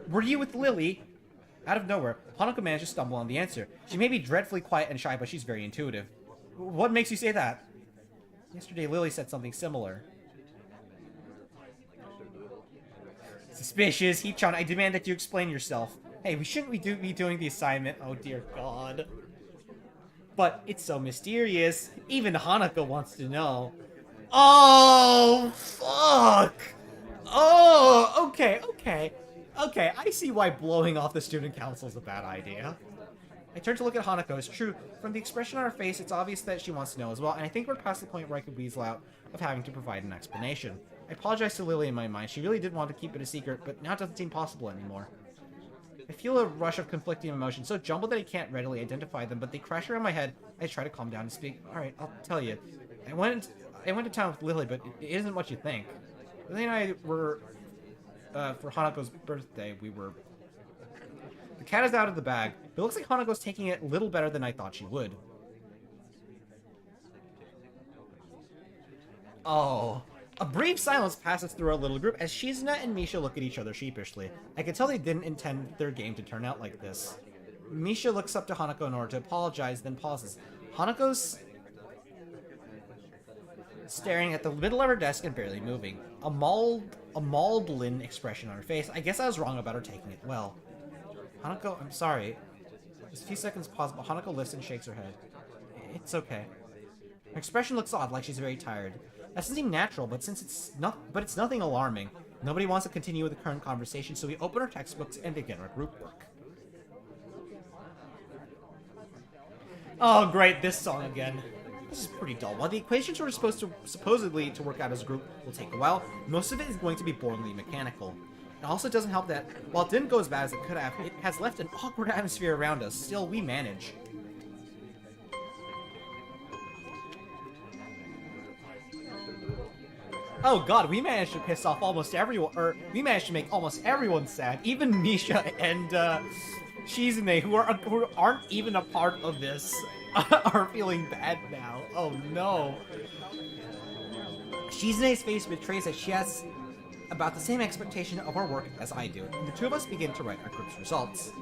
Were you with Lily? Out of nowhere, Hanako managed to stumble on the answer. She may be dreadfully quiet and shy, but she's very intuitive. What makes you say that? Yesterday, Lily said something similar. Suspicious. Hee-chan, I demand that you explain yourself. Hey, shouldn't we be doing the assignment? Oh dear god. But it's so mysterious. Even Hanako wants to know. Oh, fuck! Oh, okay. Okay, I see why blowing off the student council is a bad idea. I turn to look at Hanako. It's true. From the expression on her face, it's obvious that she wants to know as well, and I think we're past the point where I could weasel out of having to provide an explanation. I apologize to Lily in my mind. She really did want to keep it a secret, but now it doesn't seem possible anymore. I feel a rush of conflicting emotions, so jumbled that I can't readily identify them, but they crash around my head. I try to calm down and speak. Alright, I'll tell you. I went to town with Lily, but it isn't what you think. Lily and I were... for Hanako's birthday, we were... The cat is out of the bag, but it looks like Hanako's taking it a little better than I thought she would. Oh. A brief silence passes through our little group as Shizuna and Misha look at each other sheepishly. I can tell they didn't intend their game to turn out like this. Misha looks up to Hanako in order to apologize, then pauses. Hanako's staring at the middle of her desk and barely moving. A maudlin expression on her face. I guess I was wrong about her taking it well. Hanako, I'm sorry. There's a few seconds pause, but Hanako lifts and shakes her head. It's okay. Her expression looks odd, like she's very tired. That doesn't seem natural, but it's nothing alarming. Nobody wants to continue with the current conversation, so we open our textbooks and begin our group work. Oh, great, this song again. This is pretty dull. While the equations were supposedly to work out as a group will take a while, most of it is going to be boringly mechanical. It also doesn't help that, while it didn't go as bad as it could have, it has left an awkward atmosphere around us. Still, we manage. Oh god, we managed to piss off almost everyone, or we managed to make almost everyone sad. Even Misha and Shizune, who aren't even a part of this, are feeling bad now. Oh no. Shizune's face betrays that she has about the same expectation of our work as I do, and the two of us begin to write our group's results.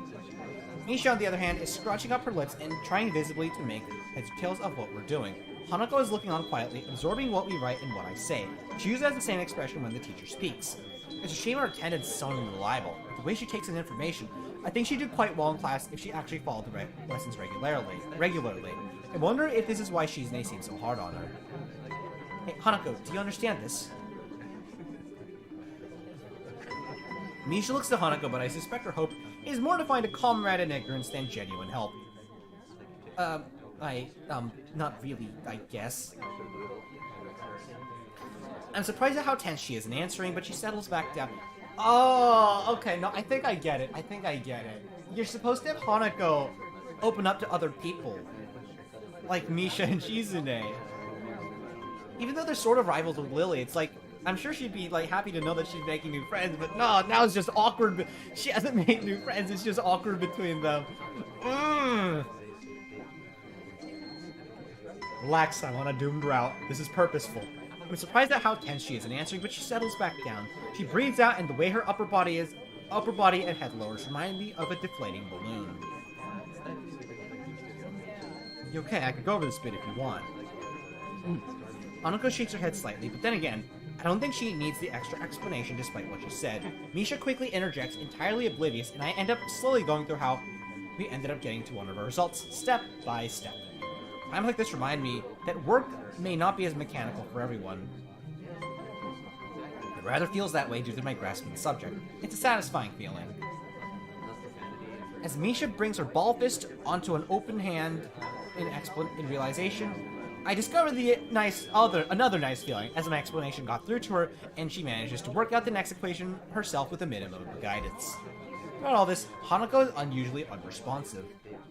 Misha, on the other hand, is scratching up her lips and trying visibly to make heads or tails of what we're doing. Hanako is looking on quietly, absorbing what we write and what I say. She uses the same expression when the teacher speaks. It's a shame her attendance is so unreliable. The way she takes in information, I think she'd do quite well in class if she actually followed the lessons regularly. I wonder if this is why Shizune seems so hard on her. Hey, Hanako, do you understand this? Misha looks to Hanako, but I suspect her hope is more to find a comrade in ignorance than genuine help. Not really, I guess. I'm surprised at how tense she is in answering, but she settles back down. Oh, okay, no, I think I get it. You're supposed to have Hanako open up to other people. Like Misha and Shizune. Even though they're sort of rivals with Lily, it's like, I'm sure she'd be, like, happy to know that she's making new friends, but no, now it's just awkward. She hasn't made new friends, it's just awkward between them. Relax, I'm on a doomed route. This is purposeful. I'm surprised at how tense she is in answering, but she settles back down. She breathes out, and the way her upper body and head lowers remind me of a deflating balloon. Okay, I could go over this bit if you want. Hanako shakes her head slightly, but then again, I don't think she needs the extra explanation despite what she said. Misha quickly interjects, entirely oblivious, and I end up slowly going through how we ended up getting to one of our results, step by step. Times like this remind me that work may not be as mechanical for everyone. It rather feels that way due to my grasping the subject. It's a satisfying feeling. As Misha brings her ball fist onto an open hand in realization, I discover another nice feeling as my explanation got through to her, and she manages to work out the next equation herself with a minimum of guidance. Throughout all this, Hanako is unusually unresponsive.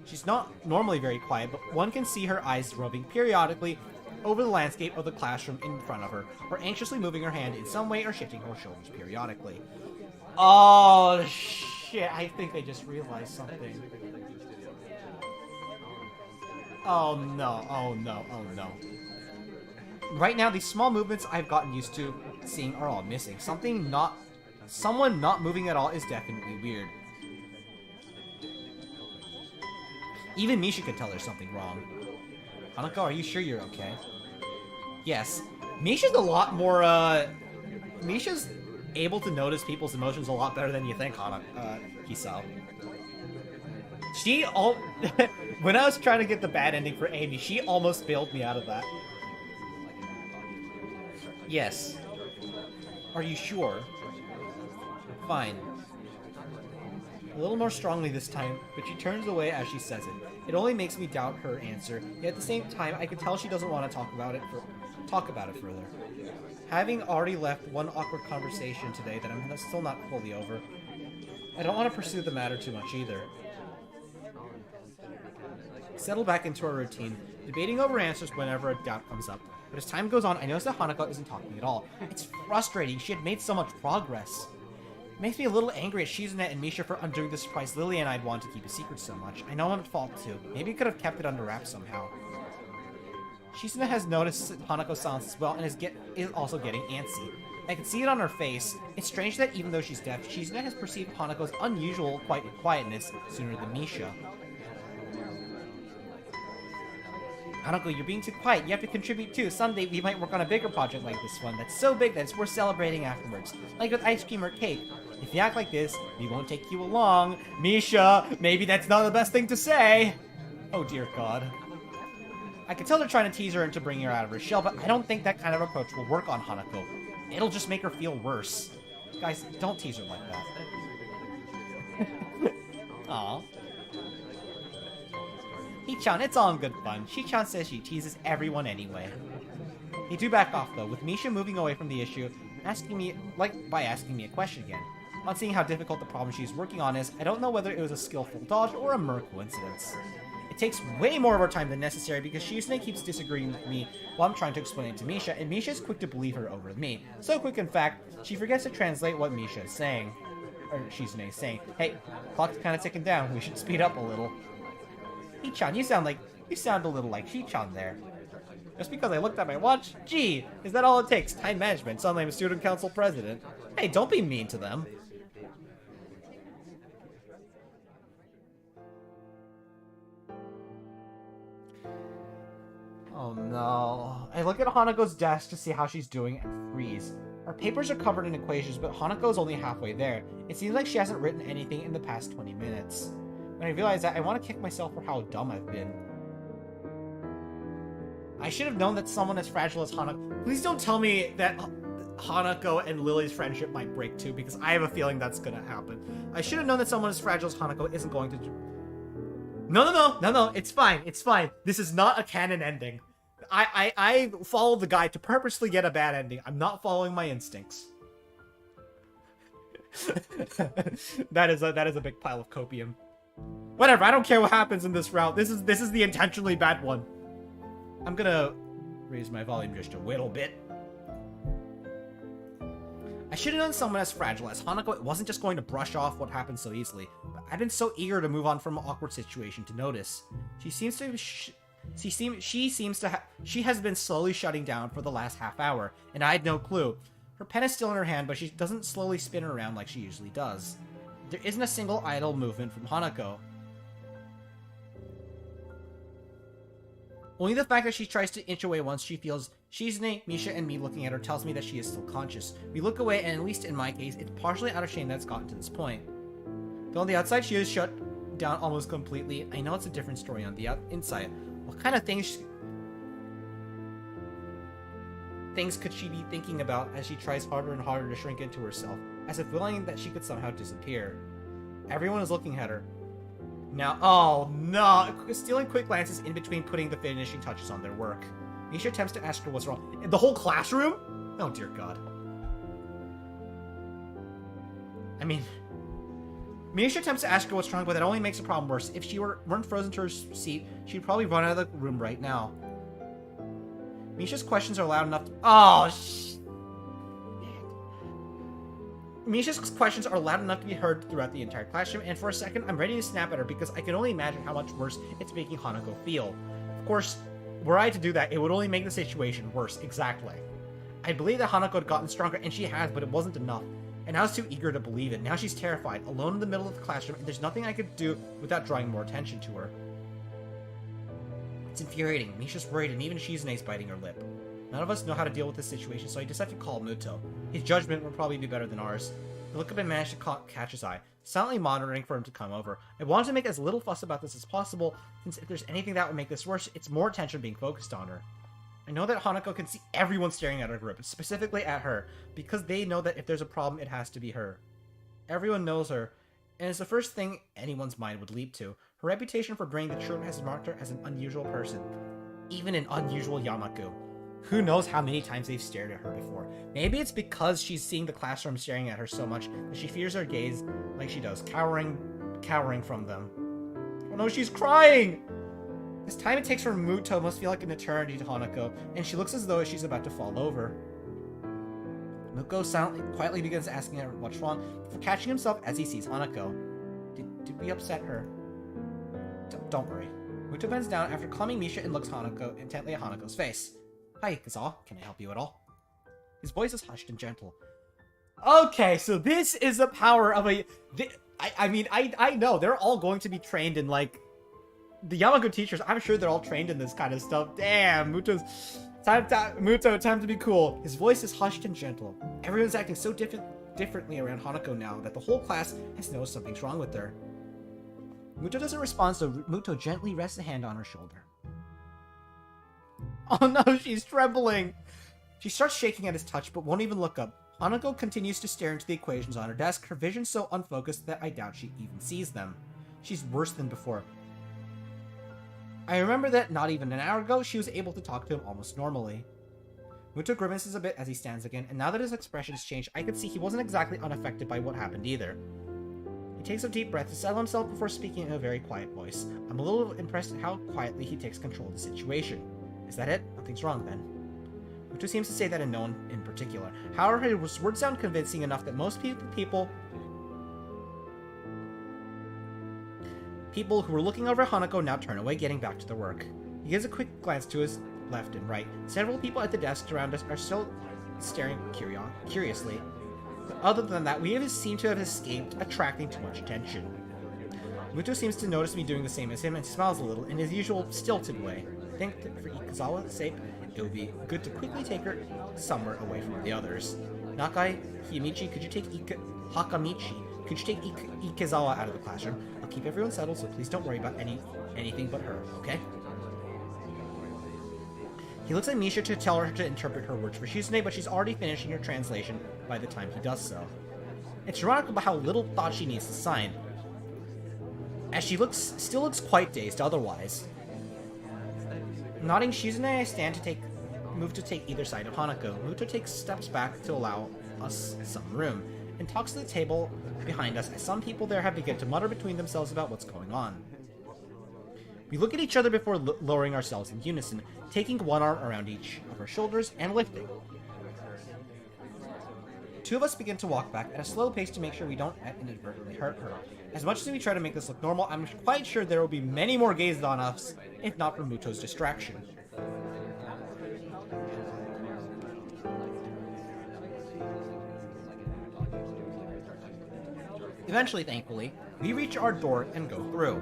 She's not normally very quiet, but one can see her eyes roving periodically over the landscape of the classroom in front of her, or anxiously moving her hand in some way or shifting her shoulders periodically. Oh, shit, I think I just realized something. Oh no, oh no, oh no. Right now, these small movements I've gotten used to seeing are all missing. Someone not moving at all is definitely weird. Even Misha could tell there's something wrong. Hanako, are you sure you're okay? Yes. Misha's a lot more, Misha's able to notice people's emotions a lot better than you think, Hisao. When I was trying to get the bad ending for Amy, she almost bailed me out of that. Yes. Are you sure? Fine. A little more strongly this time, but she turns away as she says it. It only makes me doubt her answer, yet at the same time, I can tell she doesn't want to talk about it further. Having already left one awkward conversation today that I'm still not fully over, I don't want to pursue the matter too much either. Settle back into our routine, debating over answers whenever a doubt comes up. But as time goes on, I notice that Hanako isn't talking at all. It's frustrating, she had made so much progress. It makes me a little angry at Shizune and Misha for undoing the surprise Lily and I'd want to keep a secret so much. I know I'm at fault too. Maybe I could have kept it under wraps somehow. Shizune has noticed Hanako's silence as well and is also getting antsy. I can see it on her face. It's strange that even though she's deaf, Shizune has perceived Hanako's unusual quietness sooner than Misha. Hanako, you're being too quiet. You have to contribute too. Someday we might work on a bigger project like this one that's so big that it's worth celebrating afterwards. Like with ice cream or cake. If you act like this, we won't take you along. Misha, maybe that's not the best thing to say. Oh dear God. I can tell they're trying to tease her into bringing her out of her shell, but I don't think that kind of approach will work on Hanako. It'll just make her feel worse. Guys, don't tease her like that. Aw. Hee-chan, it's all in good fun. Shi-chan says she teases everyone anyway. They do back off, though, with Misha moving away from the issue, asking me a question again. On seeing how difficult the problem she's working on is, I don't know whether it was a skillful dodge or a mere coincidence. It takes way more of our time than necessary because Shizune keeps disagreeing with me while I'm trying to explain it to Misha, and Misha is quick to believe her over me. So quick, in fact, she forgets to translate what Misha is saying. Or Shizune is saying, hey, clock's kinda ticking down, we should speed up a little. Hee-chan, you sound a little like Shi-chan there. Just because I looked at my watch? Gee, is that all it takes? Time management. Suddenly I'm a student council president. Hey, don't be mean to them. Oh no. I look at Hanako's desk to see how she's doing and freeze. Her papers are covered in equations, but Hanako's only halfway there. It seems like she hasn't written anything in the past 20 minutes. When I realize that, I want to kick myself for how dumb I've been. I should have known that someone as fragile as Hanako... Please don't tell me that Hanako and Lily's friendship might break too, because I have a feeling that's gonna happen. I should have known that someone as fragile as Hanako isn't going to... No, it's fine, it's fine. This is not a canon ending. I followed the guide to purposely get a bad ending. I'm not following my instincts. that is a big pile of copium. Whatever, I don't care what happens in this route. This is the intentionally bad one. I'm gonna raise my volume just a little bit. I should have known someone as fragile as Hanako wasn't just going to brush off what happened so easily, but I've been so eager to move on from an awkward situation to notice. She has been slowly shutting down for the last half hour, and I had no clue. Her pen is still in her hand, but she doesn't slowly spin around like she usually does. There isn't a single idle movement from Hanako. Only the fact that she tries to inch away once she feels Shizune, Misha, and me looking at her tells me that she is still conscious. We look away, and at least in my case, it's partially out of shame that's gotten to this point. Though on the outside she is shut down almost completely, I know it's a different story on the inside. What kind of things could she be thinking about as she tries harder and harder to shrink into herself, as if willing that she could somehow disappear? Everyone is looking at her. Now, oh no! Stealing quick glances in between putting the finishing touches on their work. Misha attempts to ask her what's wrong. The whole classroom? Oh dear god. I mean... Misha attempts to ask her what's wrong, but that only makes the problem worse. If she weren't frozen to her seat, she'd probably run out of the room right now. Misha's questions are loud enough to... Oh, Misha's questions are loud enough to be heard throughout the entire classroom, and for a second, I'm ready to snap at her because I can only imagine how much worse it's making Hanako feel. Of course, were I to do that, it would only make the situation worse, exactly. I believe that Hanako had gotten stronger, and she has, but it wasn't enough. And I was too eager to believe it. Now she's terrified, alone in the middle of the classroom, and there's nothing I could do without drawing more attention to her. It's infuriating. Misha's worried, and even Shizune's biting her lip. None of us know how to deal with this situation, so I decided to call Muto. His judgment would probably be better than ours. I look up and managed to catch his eye, silently monitoring for him to come over. I wanted to make as little fuss about this as possible, since if there's anything that would make this worse, it's more attention being focused on her. I know that Hanako can see everyone staring at her group, specifically at her, because they know that if there's a problem, it has to be her. Everyone knows her, and it's the first thing anyone's mind would leap to. Her reputation for bringing the truth has marked her as an unusual person. Even an unusual Yamaku. Who knows how many times they've stared at her before. Maybe it's because she's seeing the classroom staring at her so much that she fears their gaze like she does, cowering from them. Oh no, she's crying! This time it takes for Muto must feel like an eternity to Hanako, and she looks as though she's about to fall over. Muto quietly begins asking her what's wrong, before catching himself as he sees Hanako. Did we upset her? Don't worry. Muto bends down after calming Misha and looks intently at Hanako's face. Hi, Kazawa. Can I help you at all? His voice is hushed and gentle. Okay, so this is the power of a... I know, they're all going to be trained in, like... The Yamaku teachers, I'm sure they're all trained in this kind of stuff. Damn, Muto, time to be cool. His voice is hushed and gentle. Everyone's acting so differently around Hanako now that the whole class has noticed something's wrong with her. Muto doesn't respond, so Muto gently rests a hand on her shoulder. Oh no, she's trembling! She starts shaking at his touch, but won't even look up. Hanako continues to stare into the equations on her desk, her vision so unfocused that I doubt she even sees them. She's worse than before. I remember that not even an hour ago, she was able to talk to him almost normally. Muto grimaces a bit as he stands again, and now that his expression has changed, I can see he wasn't exactly unaffected by what happened either. He takes a deep breath to settle himself before speaking in a very quiet voice. I'm a little impressed at how quietly he takes control of the situation. Is that it? Nothing's wrong then. Muto seems to say that in no one in particular. However, his words sound convincing enough that most people who were looking over Hanako now turn away, getting back to their work. He gives a quick glance to his left and right. Several people at the desks around us are still staring curiously. But other than that, we seem to have escaped attracting too much attention. Muto seems to notice me doing the same as him and smiles a little in his usual stilted way. I think that for Ikazawa's sake, it would be good to quickly take her somewhere away from the others. Nakai, Hiyamichi, could you take Ikazawa out of the classroom? I'll keep everyone settled, so please don't worry about anything but her, okay? He looks at Misha to tell her to interpret her words for Shizune, but she's already finishing her translation by the time he does so. It's remarkable how little thought she needs to sign, as she still looks quite dazed otherwise. Nodding, Shizune and I move to take either side of Hanako. Muto takes steps back to allow us some room, and talks to the table behind us as some people there have begun to mutter between themselves about what's going on. We look at each other before lowering ourselves in unison, taking one arm around each of our shoulders and lifting. Two of us begin to walk back at a slow pace to make sure we don't inadvertently hurt her. As much as we try to make this look normal, I'm quite sure there will be many more gazes on us, if not for Muto's distraction. Eventually, thankfully, we reach our door and go through.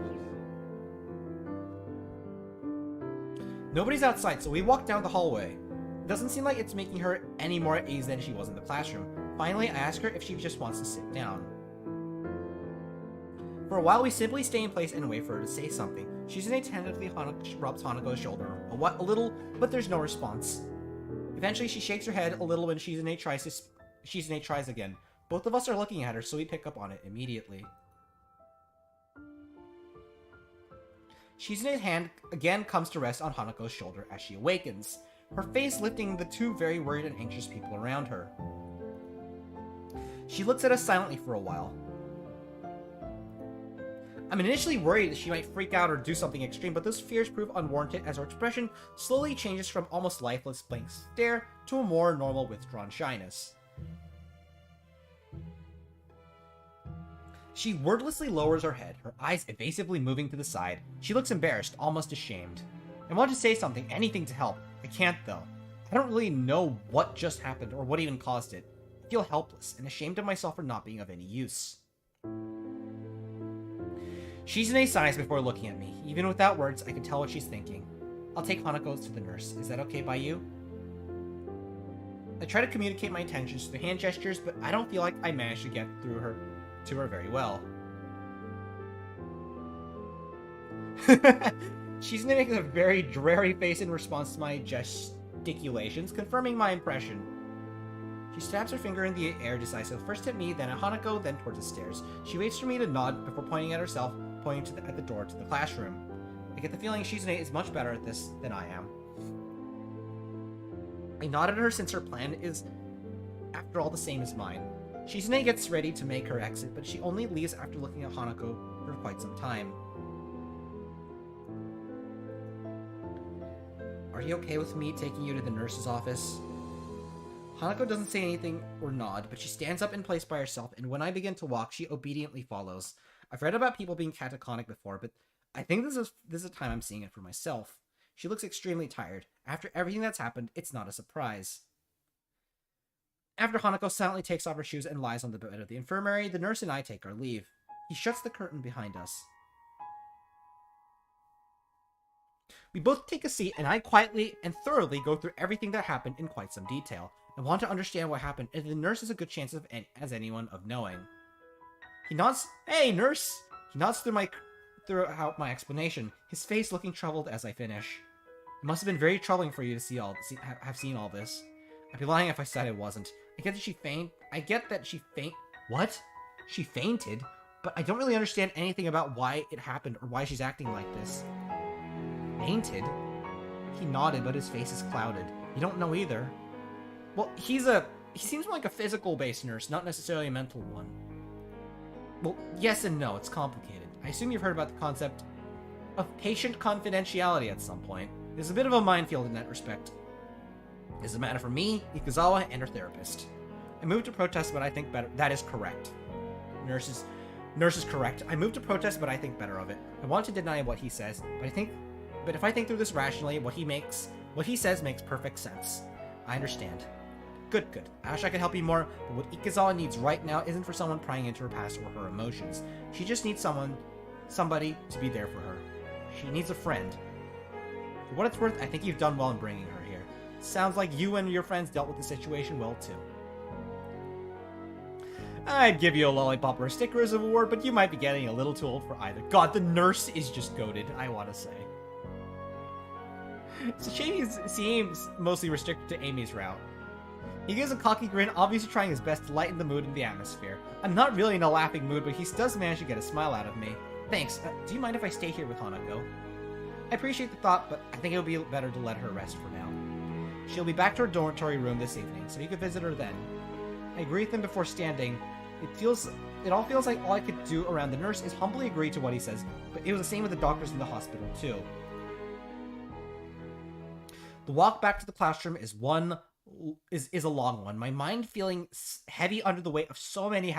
Nobody's outside, so we walk down the hallway. It doesn't seem like it's making her any more at ease than she was in the classroom. Finally, I ask her if she just wants to sit down. For a while, we simply stay in place and wait for her to say something. Shizune tentatively rubs Hanako's shoulder a little, but there's no response. Eventually, she shakes her head a little when Shizune tries again. Both of us are looking at her, so we pick up on it immediately. Shizune's hand again comes to rest on Hanako's shoulder as she awakens, her face lifting the two very worried and anxious people around her. She looks at us silently for a while. I'm initially worried that she might freak out or do something extreme, but those fears prove unwarranted as her expression slowly changes from almost lifeless blank stare to a more normal withdrawn shyness. She wordlessly lowers her head, her eyes evasively moving to the side. She looks embarrassed, almost ashamed. I want to say something, anything to help. I can't, though. I don't really know what just happened or what even caused it. I feel helpless and ashamed of myself for not being of any use. Shizune sighs before looking at me. Even without words, I can tell what she's thinking. I'll take Hanako to the nurse. Is that okay by you? I try to communicate my intentions through hand gestures, but I don't feel like I managed to get through to her very well. Shizune makes a very dreary face in response to my gesticulations, confirming my impression. She stabs her finger in the air decisively, first at me, then at Hanako, then towards the stairs. She waits for me to nod before pointing at herself, pointing at the door to the classroom. I get the feeling Shizune is much better at this than I am. I nod at her since her plan is, after all, the same as mine. Shizune gets ready to make her exit, but she only leaves after looking at Hanako for quite some time. Are you okay with me taking you to the nurse's office? Hanako doesn't say anything or nod, but she stands up in place by herself, and when I begin to walk, she obediently follows. I've read about people being catatonic before, but I think this is a time I'm seeing it for myself. She looks extremely tired. After everything that's happened, it's not a surprise. After Hanako silently takes off her shoes and lies on the bed of the infirmary, the nurse and I take our leave. He shuts the curtain behind us. We both take a seat, and I quietly and thoroughly go through everything that happened in quite some detail. I want to understand what happened, and the nurse has a good chance as anyone of knowing. He nods. Hey, nurse! He nods throughout my explanation, his face looking troubled as I finish. It must have been very troubling for you to have seen all this. I'd be lying if I said I wasn't. I get that she What? She fainted? But I don't really understand anything about why it happened or why she's acting like this. Fainted? He nodded, but his face is clouded. You don't know either. Well, he seems more like a physical-based nurse, not necessarily a mental one. Well, yes and no, it's complicated. I assume you've heard about the concept of patient confidentiality at some point. There's a bit of a minefield in that respect. This is a matter for me, Ikuzawa, and her therapist. I moved to protest, but I think better. That is correct. Nurse is correct. I moved to protest, but I think better of it. I want to deny what he says, but if I think through this rationally, what he says makes perfect sense. I understand. Good. I wish I could help you more, but what Ikuzawa needs right now isn't for someone prying into her past or her emotions. She just needs somebody to be there for her. She needs a friend. For what it's worth, I think you've done well in bringing her here. Sounds like you and your friends dealt with the situation well, too. I'd give you a lollipop or a sticker as a reward, but you might be getting a little too old for either. God, the nurse is just goated, I want to say. So Shady seems mostly restricted to Amy's route. He gives a cocky grin, obviously trying his best to lighten the mood and the atmosphere. I'm not really in a laughing mood, but he does manage to get a smile out of me. Thanks. Do you mind if I stay here with Hanako? I appreciate the thought, but I think it would be better to let her rest for now. She'll be back to her dormitory room this evening, so you could visit her then. I agree with him before standing. It all feels like all I could do around the nurse is humbly agree to what he says, but it was the same with the doctors in the hospital, too. The walk back to the classroom is a long one, my mind feeling heavy under the weight of so many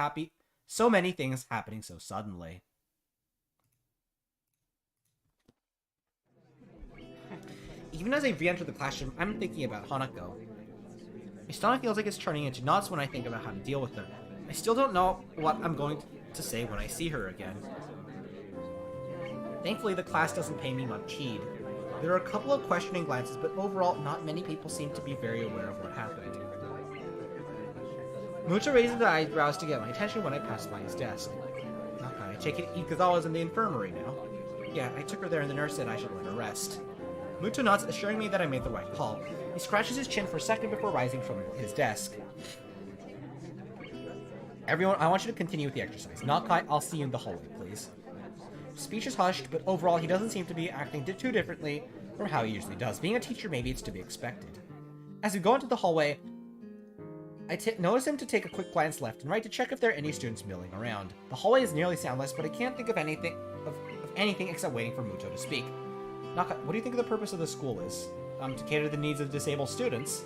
things happening so suddenly. Even as I re-enter the classroom, I'm thinking about Hanako. My stomach feels like it's turning into knots when I think about how to deal with her. I still don't know what I'm going to say when I see her again. Thankfully, the class doesn't pay me much heed. There are a couple of questioning glances, but overall, not many people seem to be very aware of what happened. Mucho raises his eyebrows to get my attention when I pass by his desk. Okay, I take it Ikuzawa's in the infirmary now. Yeah, I took her there and the nurse said I should let her rest. Muto nods, assuring me that I made the right call. He scratches his chin for a second before rising from his desk. Everyone, I want you to continue with the exercise. Nakai, I'll see you in the hallway, please. Speech is hushed, but overall he doesn't seem to be acting too differently from how he usually does. Being a teacher, maybe it's to be expected. As we go into the hallway, I notice him to take a quick glance left and right to check if there are any students milling around. The hallway is nearly soundless, but I can't think of anything except waiting for Muto to speak. Nakai, what do you think the purpose of the school is? To cater to the needs of disabled students?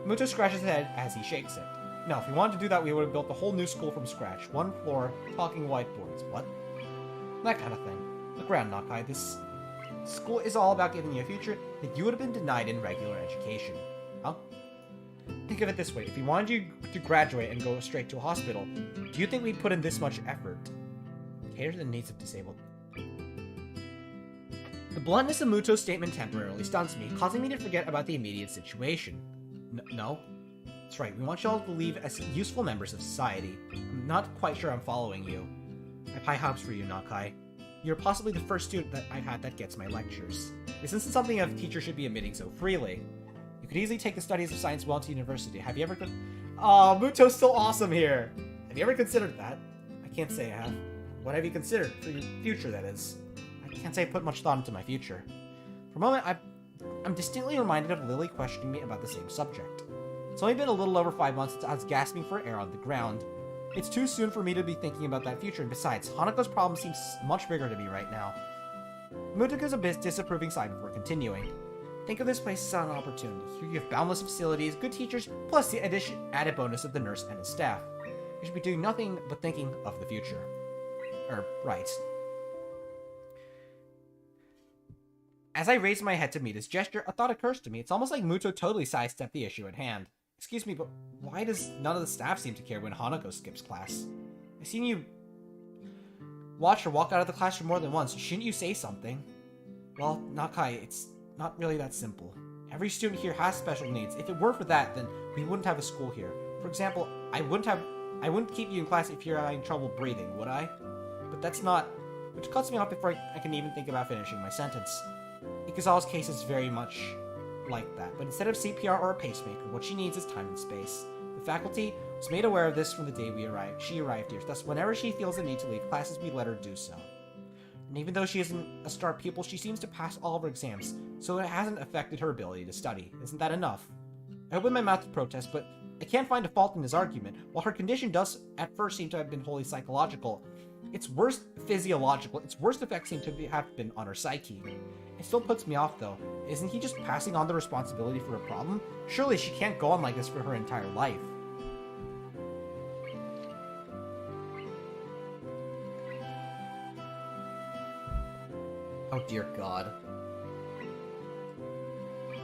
Muto scratches his head as he shakes it. No, if we wanted to do that, we would have built a whole new school from scratch. One floor, talking whiteboards. What? That kind of thing. Look around, Nakai. This school is all about giving you a future that you would have been denied in regular education. Huh? Think of it this way. If we wanted you to graduate and go straight to a hospital, do you think we'd put in this much effort? Cater to the needs of disabled. The bluntness of Muto's statement temporarily stuns me, causing me to forget about the immediate situation. No? That's right, we want you all to believe as useful members of society. I'm not quite sure I'm following you. I have high hopes for you, Nakai. You're possibly the first student that I've had that gets my lectures. This isn't something a teacher should be admitting so freely. You could easily take the studies of science well to university. Have you ever Oh, Muto's still awesome here! Have you ever considered that? I can't say I have. What have you considered? For your future, that is. I can't say I put much thought into my future. For a moment, I'm distinctly reminded of Lily questioning me about the same subject. It's only been a little over 5 months since I was gasping for air on the ground. It's too soon for me to be thinking about that future, and besides, Hanako's problem seems much bigger to me right now. Muto gives a bit disapproving sign before continuing. Think of this place as an opportunity. Here you have boundless facilities, good teachers, plus the added bonus of the nurse and his staff. You should be doing nothing but thinking of the future. Right. As I raise my head to meet his gesture, a thought occurs to me. It's almost like Muto totally sidestepped the issue at hand. Excuse me, but why does none of the staff seem to care when Hanako skips class? I've seen you watch her walk out of the classroom more than once. Shouldn't you say something? Well, Nakai, it's not really that simple. Every student here has special needs. If it were for that, then we wouldn't have a school here. For example, I wouldn't keep you in class if you're having trouble breathing, would I? But that's not... Which cuts me off before I can even think about finishing my sentence. Ikuzawa's case is very much like that, but instead of CPR or a pacemaker, what she needs is time and space. The faculty was made aware of this from the day she arrived here, thus whenever she feels the need to leave classes, we let her do so. And even though she isn't a star pupil, she seems to pass all of her exams, so it hasn't affected her ability to study. Isn't that enough? I opened my mouth to protest, but I can't find a fault in his argument. While her condition does at first seem to have been wholly psychological, its worst physiological, its worst effects seem to have been on her psyche. It still puts me off, though. Isn't he just passing on the responsibility for a problem? Surely she can't go on like this for her entire life. Oh dear God.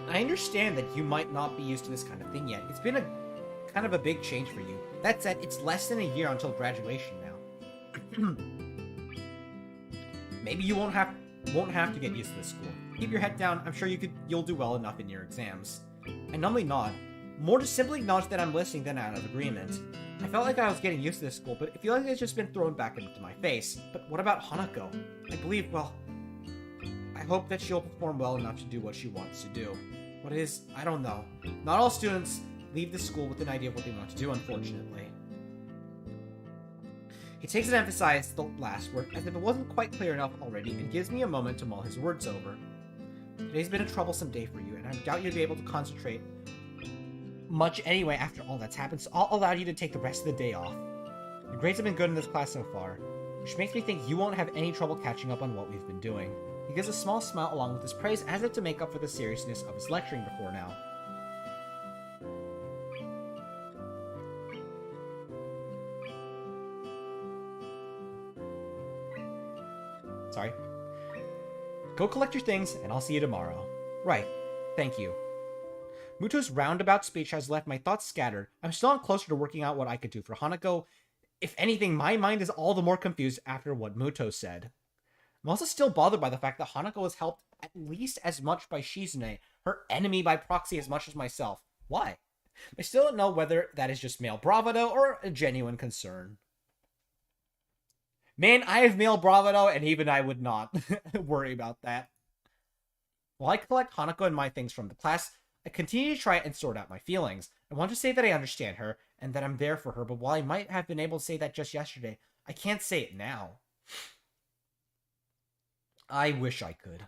I understand that you might not be used to this kind of thing yet. It's been a kind of a big change for you. That said, it's less than a year until graduation now. Maybe you won't have to get used to this school. Keep your head down. I'm sure you'll do well enough in your exams. I numbly nod, more to simply acknowledge that I'm listening than out of agreement. I felt like I was getting used to this school, but I feel like it's just been thrown back into my face. But what about Hanako? I believe, well, I hope that she'll perform well enough to do what she wants to do. What is, I don't know. Not all students leave the school with an idea of what they want to do, unfortunately. He takes and emphasizes the last word as if it wasn't quite clear enough already and gives me a moment to mull his words over. Today's been a troublesome day for you, and I doubt you'll be able to concentrate much anyway after all that's happened, so I'll allow you to take the rest of the day off. Your grades have been good in this class so far, which makes me think you won't have any trouble catching up on what we've been doing. He gives a small smile along with his praise as if to make up for the seriousness of his lecturing before now. Sorry. Go collect your things, and I'll see you tomorrow. Right. Thank you. Muto's roundabout speech has left my thoughts scattered. I'm still not closer to working out what I could do for Hanako. If anything, my mind is all the more confused after what Muto said. I'm also still bothered by the fact that Hanako was helped at least as much by Shizune, her enemy by proxy as much as myself. Why? I still don't know whether that is just male bravado or a genuine concern. Man, I have male bravado, and even I would not worry about that. While I collect Hanako and my things from the class, I continue to try and sort out my feelings. I want to say that I understand her, and that I'm there for her, but while I might have been able to say that just yesterday, I can't say it now. I wish I could.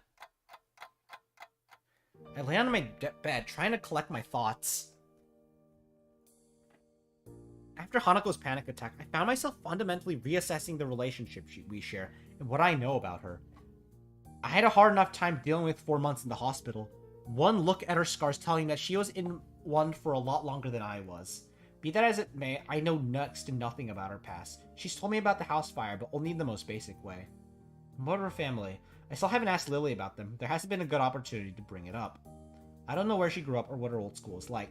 I lay on my bed, trying to collect my thoughts. After Hanako's panic attack, I found myself fundamentally reassessing the relationship we share and what I know about her. I had a hard enough time dealing with 4 months in the hospital. One look at her scars telling me that she was in one for a lot longer than I was. Be that as it may, I know next to nothing about her past. She's told me about the house fire, but only in the most basic way. What of her family? I still haven't asked Lily about them. There hasn't been a good opportunity to bring it up. I don't know where she grew up or what her old school is like,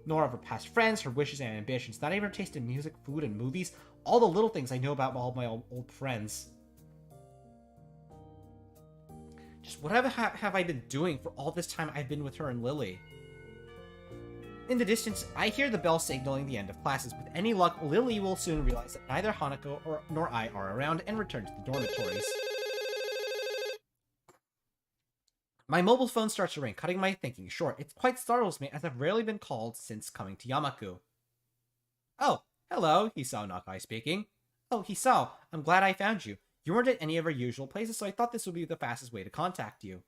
nor of her past friends, her wishes and ambitions, not even her taste in music, food, and movies, all the little things I know about all my old friends. Just whatever have I been doing for all this time I've been with her and Lily? In the distance, I hear the bell signaling the end of classes. With any luck, Lily will soon realize that neither Hanako nor I are around and return to the dormitories. My mobile phone starts to ring, cutting my thinking short. It quite startles me, as I've rarely been called since coming to Yamaku. Oh, hello, Hisao Nakai speaking. Oh, Hisao, I'm glad I found you. You weren't at any of our usual places, so I thought this would be the fastest way to contact you.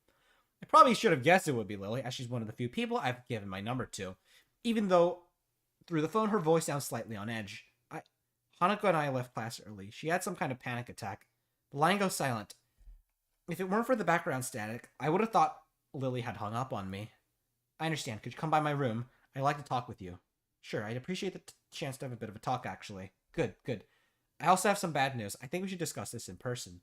I probably should have guessed it would be Lily, as she's one of the few people I've given my number to. Even though, through the phone, her voice sounds slightly on edge. Hanako and I left class early. She had some kind of panic attack. The line goes silent. If it weren't for the background static, I would have thought Lily had hung up on me. I understand. Could you come by my room? I'd like to talk with you. Sure, I'd appreciate the chance to have a bit of a talk, actually. Good, good. I also have some bad news. I think we should discuss this in person.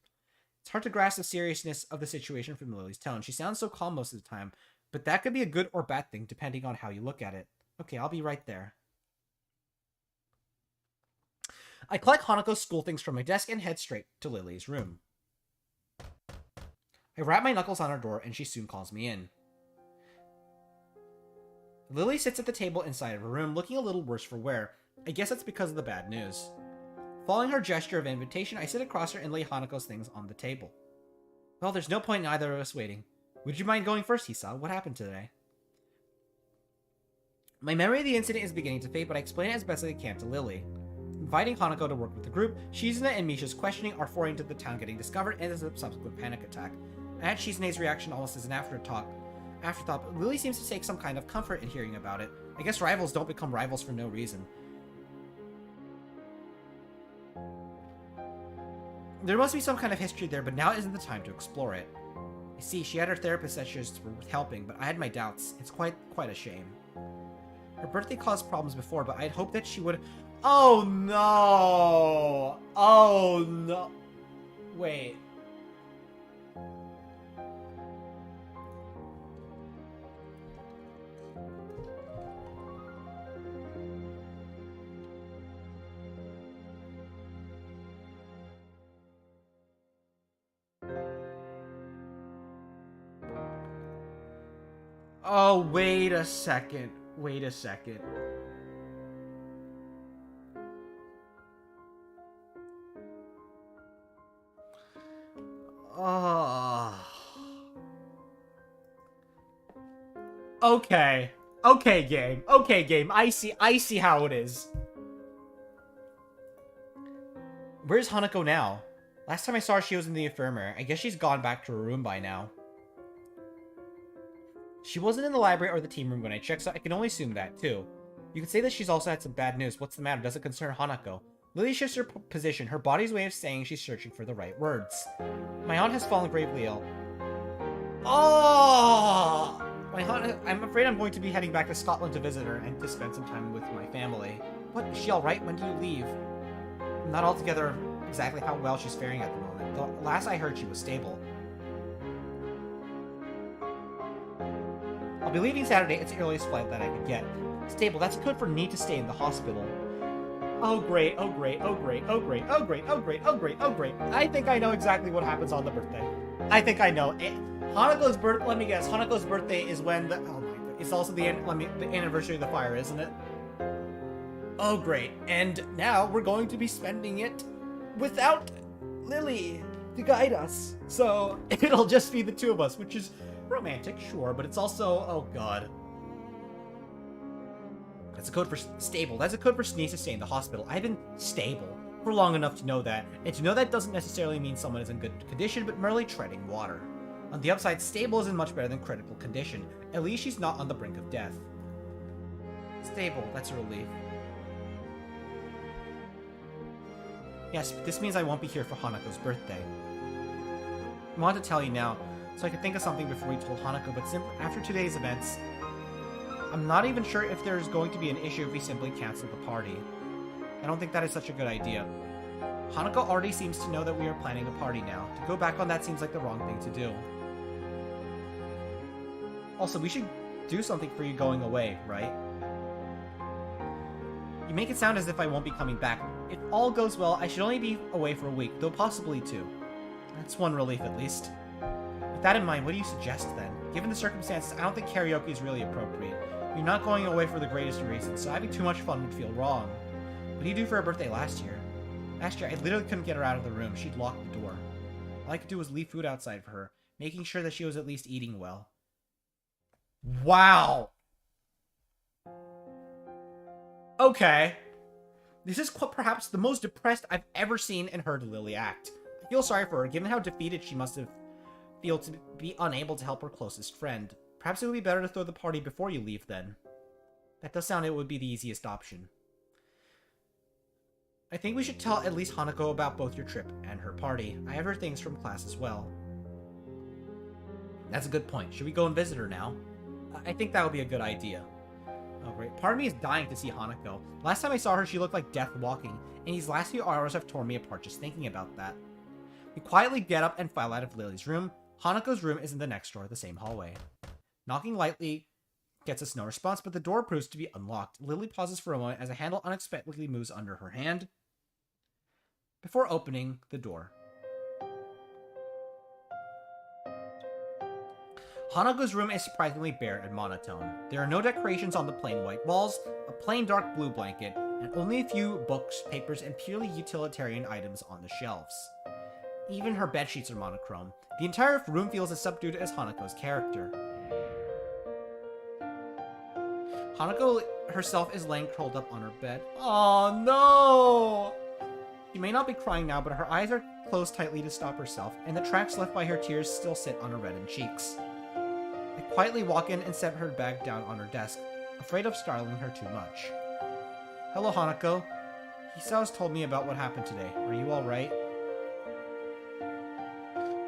It's hard to grasp the seriousness of the situation from Lily's tone. She sounds so calm most of the time, but that could be a good or bad thing depending on how you look at it. Okay, I'll be right there. I collect Hanako's school things from my desk and head straight to Lily's room. I rap my knuckles on her door, and she soon calls me in. Lily sits at the table inside of her room, looking a little worse for wear. I guess that's because of the bad news. Following her gesture of invitation, I sit across her and lay Hanako's things on the table. Well, there's no point in either of us waiting. Would you mind going first, Hisao? What happened today? My memory of the incident is beginning to fade, but I explain it as best as I can to Lily. Inviting Hanako to work with the group, Shizune and Misha's questioning our foray into the town getting discovered and as a subsequent panic attack. I had Shizune's reaction almost as an afterthought, but Lily seems to take some kind of comfort in hearing about it. I guess rivals don't become rivals for no reason. There must be some kind of history there, but now isn't the time to explore it. You see, she had her therapist sessions with helping, but I had my doubts. It's quite a shame. Her birthday caused problems before, but I'd hoped that she would... Oh no! Oh no! Wait. Oh, wait a second. Wait a second. Oh. Okay. Okay, game. Okay, game. I see how it is. Where's Hanako now? Last time I saw her, she was in the infirmary. I guess she's gone back to her room by now. She wasn't in the library or the team room when I checked, so I can only assume that, too. You could say that she's also had some bad news. What's the matter? Does it concern Hanako? Lily shifts her position, her body's way of saying she's searching for the right words. My aunt has fallen gravely ill. Oh! My aunt, I'm afraid I'm going to be heading back to Scotland to visit her and to spend some time with my family. What? Is she alright? When did you leave? I'm not altogether exactly how well she's faring at the moment. The last I heard, she was stable. I'll be leaving Saturday. It's the earliest flight that I could get. Stable, that's code for need to stay in the hospital. Oh great, oh great, oh great, oh great, oh great, oh great, oh great, oh great. I think I know exactly what happens on the birthday. I think I know. Hanako's birth, let me guess, Hanako's birthday is when the, oh my god, it's also the anniversary of the fire, isn't it? Oh great, and now we're going to be spending it without Lily to guide us. So it'll just be the two of us, which is romantic, sure, but it's also, oh god. That's a code for stable. That's a code for sneeze to stay in the hospital. I've been stable for long enough to know that. And to know that doesn't necessarily mean someone is in good condition, but merely treading water. On the upside, stable isn't much better than critical condition. At least she's not on the brink of death. Stable, that's a relief. Yes, but this means I won't be here for Hanako's birthday. I wanted to tell you now, so I could think of something before we told Hanako, but simply after today's events, I'm not even sure if there's going to be an issue if we simply cancel the party. I don't think that is such a good idea. Hanako already seems to know that we are planning a party now. To go back on that seems like the wrong thing to do. Also, we should do something for you going away, right? You make it sound as if I won't be coming back. If all goes well, I should only be away for a week, though possibly two. That's one relief at least. With that in mind, what do you suggest then? Given the circumstances, I don't think karaoke is really appropriate. You're not going away for the greatest of reasons, so having too much fun would feel wrong. What did you do for her birthday last year? Last year, I literally couldn't get her out of the room. She'd locked the door. All I could do was leave food outside for her, making sure that she was at least eating well. Wow! Okay. This is perhaps the most depressed I've ever seen and heard Lily act. I feel sorry for her, given how defeated she must have felt to be unable to help her closest friend. Perhaps it would be better to throw the party before you leave, then. That does sound it would be the easiest option. I think we should tell at least Hanako about both your trip and her party. I have her things from class as well. That's a good point. Should we go and visit her now? I think that would be a good idea. Oh, great. Part of me is dying to see Hanako. Last time I saw her, she looked like death walking, and these last few hours have torn me apart just thinking about that. We quietly get up and file out of Lily's room. Hanako's room is in the next door, the same hallway. Knocking lightly gets us no response, but the door proves to be unlocked. Lily pauses for a moment as a handle unexpectedly moves under her hand before opening the door. Hanako's room is surprisingly bare and monotone. There are no decorations on the plain white walls, a plain dark blue blanket, and only a few books, papers, and purely utilitarian items on the shelves. Even her bedsheets are monochrome. The entire room feels as subdued as Hanako's character. Hanako herself is laying curled up on her bed. Oh no! She may not be crying now, but her eyes are closed tightly to stop herself, and the tracks left by her tears still sit on her reddened cheeks. I quietly walk in and set her bag down on her desk, afraid of startling her too much. Hello, Hanako. Hisao's told me about what happened today. Are you alright?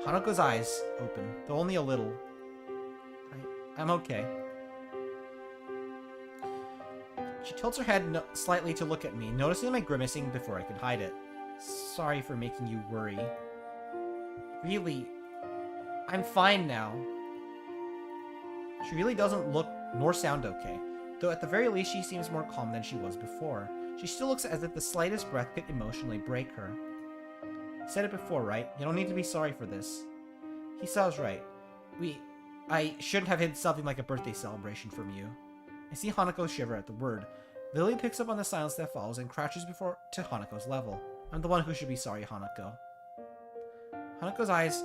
Hanako's eyes open, though only a little. I'm okay. She tilts her head slightly to look at me, noticing my grimacing before I could hide it. Sorry for making you worry. Really, I'm fine now. She really doesn't look nor sound okay, though at the very least she seems more calm than she was before. She still looks as if the slightest breath could emotionally break her. I said it before, right? You don't need to be sorry for this. Hisao's right. I shouldn't have hid something like a birthday celebration from you. I see Hanako shiver at the word. Lily picks up on the silence that follows and crouches before to Hanako's level. I'm the one who should be sorry, Hanako. Hanako's eyes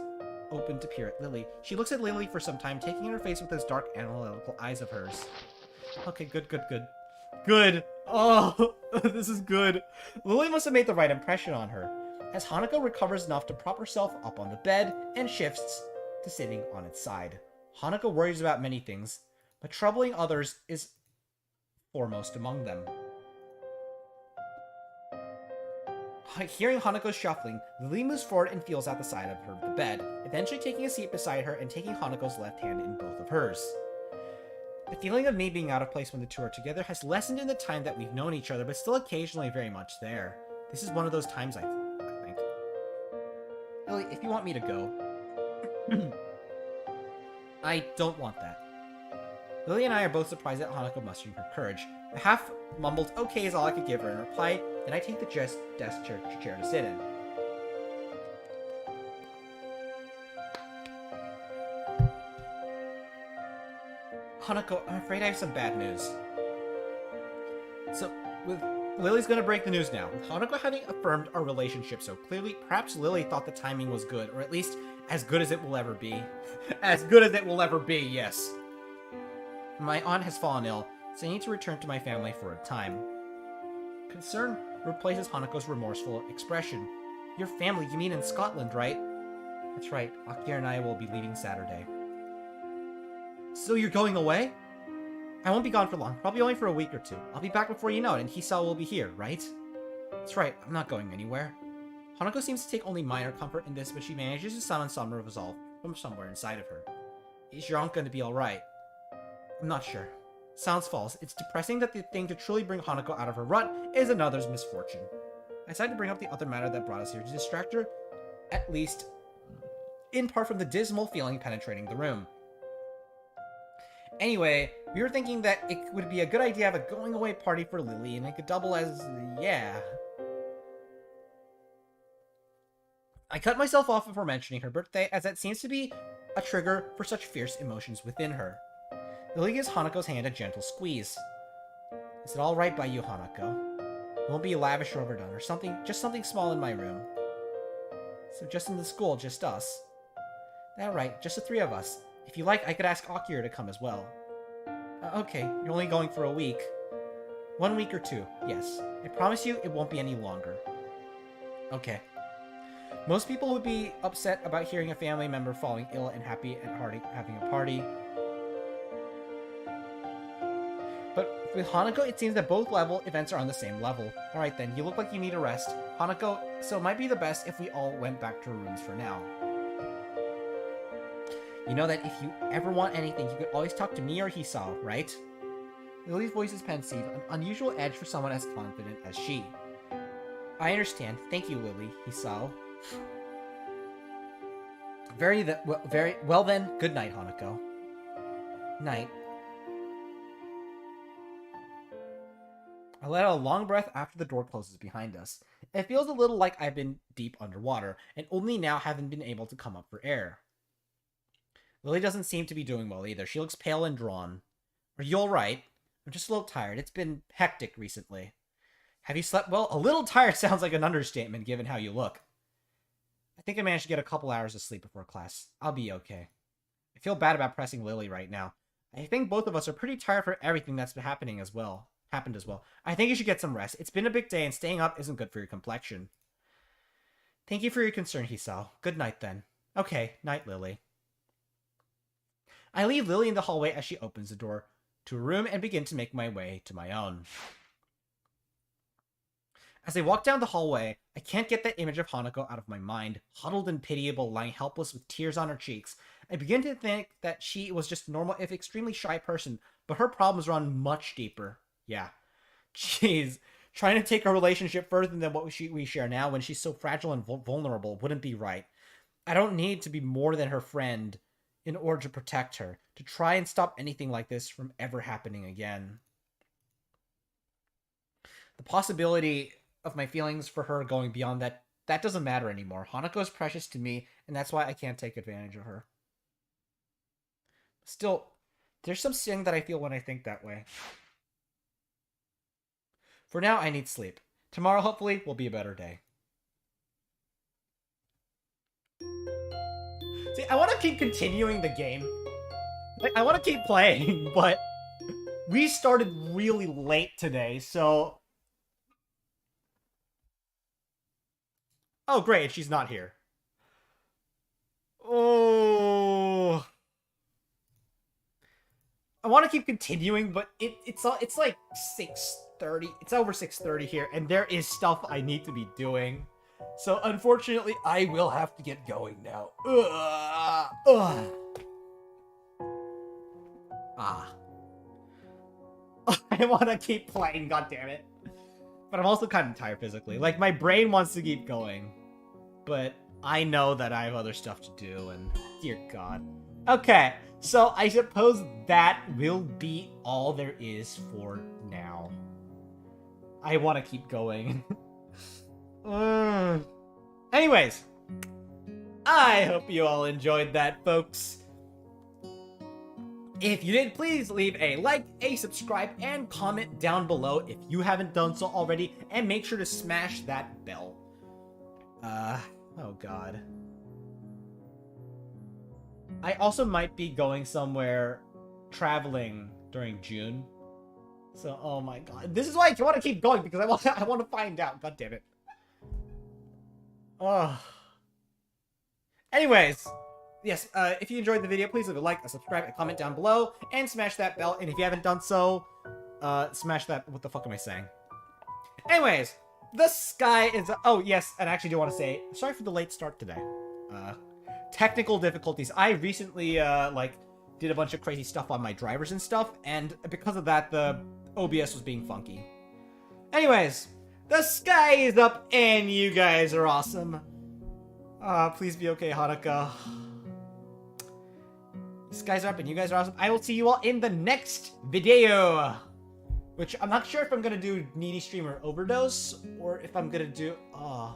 open to peer at Lily. She looks at Lily for some time, taking in her face with those dark, analytical eyes of hers. Okay, good. Good! Oh, this is good. Lily must have made the right impression on her, as Hanako recovers enough to prop herself up on the bed and shifts to sitting on its side. Hanako worries about many things, but troubling others is foremost among them. Hearing Hanako's shuffling, Lily moves forward and feels out the side of the bed, eventually taking a seat beside her and taking Hanako's left hand in both of hers. The feeling of me being out of place when the two are together has lessened in the time that we've known each other, but still occasionally very much there. This is one of those times, I think. Lily, if you want me to go... I don't want that. Lily and I are both surprised at Hanako mustering her courage. The half-mumbled okay is all I could give her in reply, then I take the desk chair to sit in. Hanako, I'm afraid I have some bad news. So, Lily's gonna break the news now. With Hanako having affirmed our relationship so clearly, perhaps Lily thought the timing was good, or at least as good as it will ever be. As good as it will ever be, yes. My aunt has fallen ill, so I need to return to my family for a time. Concern replaces Hanako's remorseful expression. Your family, you mean in Scotland, right? That's right, Akira and I will be leaving Saturday. So you're going away? I won't be gone for long, probably only for a week or two. I'll be back before you know it, and Hisao will be here, right? That's right, I'm not going anywhere. Hanako seems to take only minor comfort in this, but she manages to summon some resolve from somewhere inside of her. Is your aunt going to be alright? I'm not sure. Sounds false. It's depressing that the thing to truly bring Hanako out of her rut is another's misfortune. I decided to bring up the other matter that brought us here to distract her, at least in part from the dismal feeling penetrating the room. Anyway, we were thinking that it would be a good idea to have a going-away party for Lily, and it could double as... yeah. I cut myself off before mentioning her birthday, as that seems to be a trigger for such fierce emotions within her. Lily gives Hanako's hand a gentle squeeze. Is it alright by you, Hanako? It won't be lavish or overdone, or something, just something small in my room. So just in the school, just us. That right, just the three of us. If you like, I could ask Akira to come as well. Okay, you're only going for a week. 1 week or 2, yes. I promise you, it won't be any longer. Okay. Most people would be upset about hearing a family member falling ill and happy at having a party. But with Hanako, it seems that both events are on the same level. Alright then, you look like you need a rest. Hanako, so it might be the best if we all went back to our rooms for now. You know that if you ever want anything, you could always talk to me or Hisao, right? Lily's voice is pensive, an unusual edge for someone as confident as she. I understand. Thank you, Lily, Hisao. Very well then, good night, Hanako. Night. I let out a long breath after the door closes behind us. It feels a little like I've been deep underwater, and only now haven't been able to come up for air. Lily doesn't seem to be doing well either. She looks pale and drawn. Are you alright? I'm just a little tired. It's been hectic recently. Have you slept well? A little tired sounds like an understatement given how you look. I think I managed to get a couple hours of sleep before class. I'll be okay. I feel bad about pressing Lily right now. I think both of us are pretty tired for everything that's been happened as well. I think you should get some rest. It's been a big day and staying up isn't good for your complexion. Thank you for your concern, Hisao. Good night then. Okay, night, Lily. I leave Lily in the hallway as she opens the door to a room and begin to make my way to my own. As I walk down the hallway, I can't get that image of Hanako out of my mind, huddled and pitiable, lying helpless with tears on her cheeks. I begin to think that she was just a normal, if extremely shy person, but her problems run much deeper. Yeah. Jeez. Trying to take our relationship further than what we share now when she's so fragile and vulnerable wouldn't be right. I don't need to be more than her friend in order to protect her, to try and stop anything like this from ever happening again. The possibility of my feelings for her going beyond that doesn't matter anymore. Hanako is precious to me, and that's why I can't take advantage of her. Still, there's some sting that I feel when I think that way. For now, I need sleep. Tomorrow, hopefully, will be a better day. See, I want to keep continuing the game. Like, I want to keep playing, but we started really late today, so... Oh, great, she's not here. Oh... I want to keep continuing, but it's like 6:30. It's over 6:30 here, and there is stuff I need to be doing. So unfortunately, I will have to get going now. I want to keep playing, goddammit. But I'm also kind of tired physically. Like, my brain wants to keep going. But I know that I have other stuff to do, and dear God. Okay, so I suppose that will be all there is for now. I want to keep going. Anyways, I hope you all enjoyed that, folks. If you did, please leave a like, a subscribe, and comment down below if you haven't done so already, and make sure to smash that bell. Oh God. I also might be going somewhere traveling during June. So, oh my God. This is why I want to keep going, because I want to find out. God damn it. Oh. Anyways, yes, if you enjoyed the video, please leave a like, a subscribe, a comment down below, and smash that bell. And if you haven't done so, smash that... What the fuck am I saying? Anyways, the sky is... Oh, yes, and I actually do want to say, sorry for the late start today. Technical difficulties. I recently, did a bunch of crazy stuff on my drivers and stuff, and because of that, the OBS was being funky. Anyways, the sky is up, and you guys are awesome. Please be okay, Haruka. The skies are up, and you guys are awesome. I will see you all in the next video. Which, I'm not sure if I'm gonna do Needy Streamer Overdose, or if I'm gonna do... I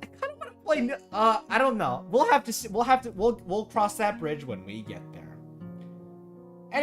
kind of want to play... I don't know. We'll have to see. We'll cross that bridge when we get there.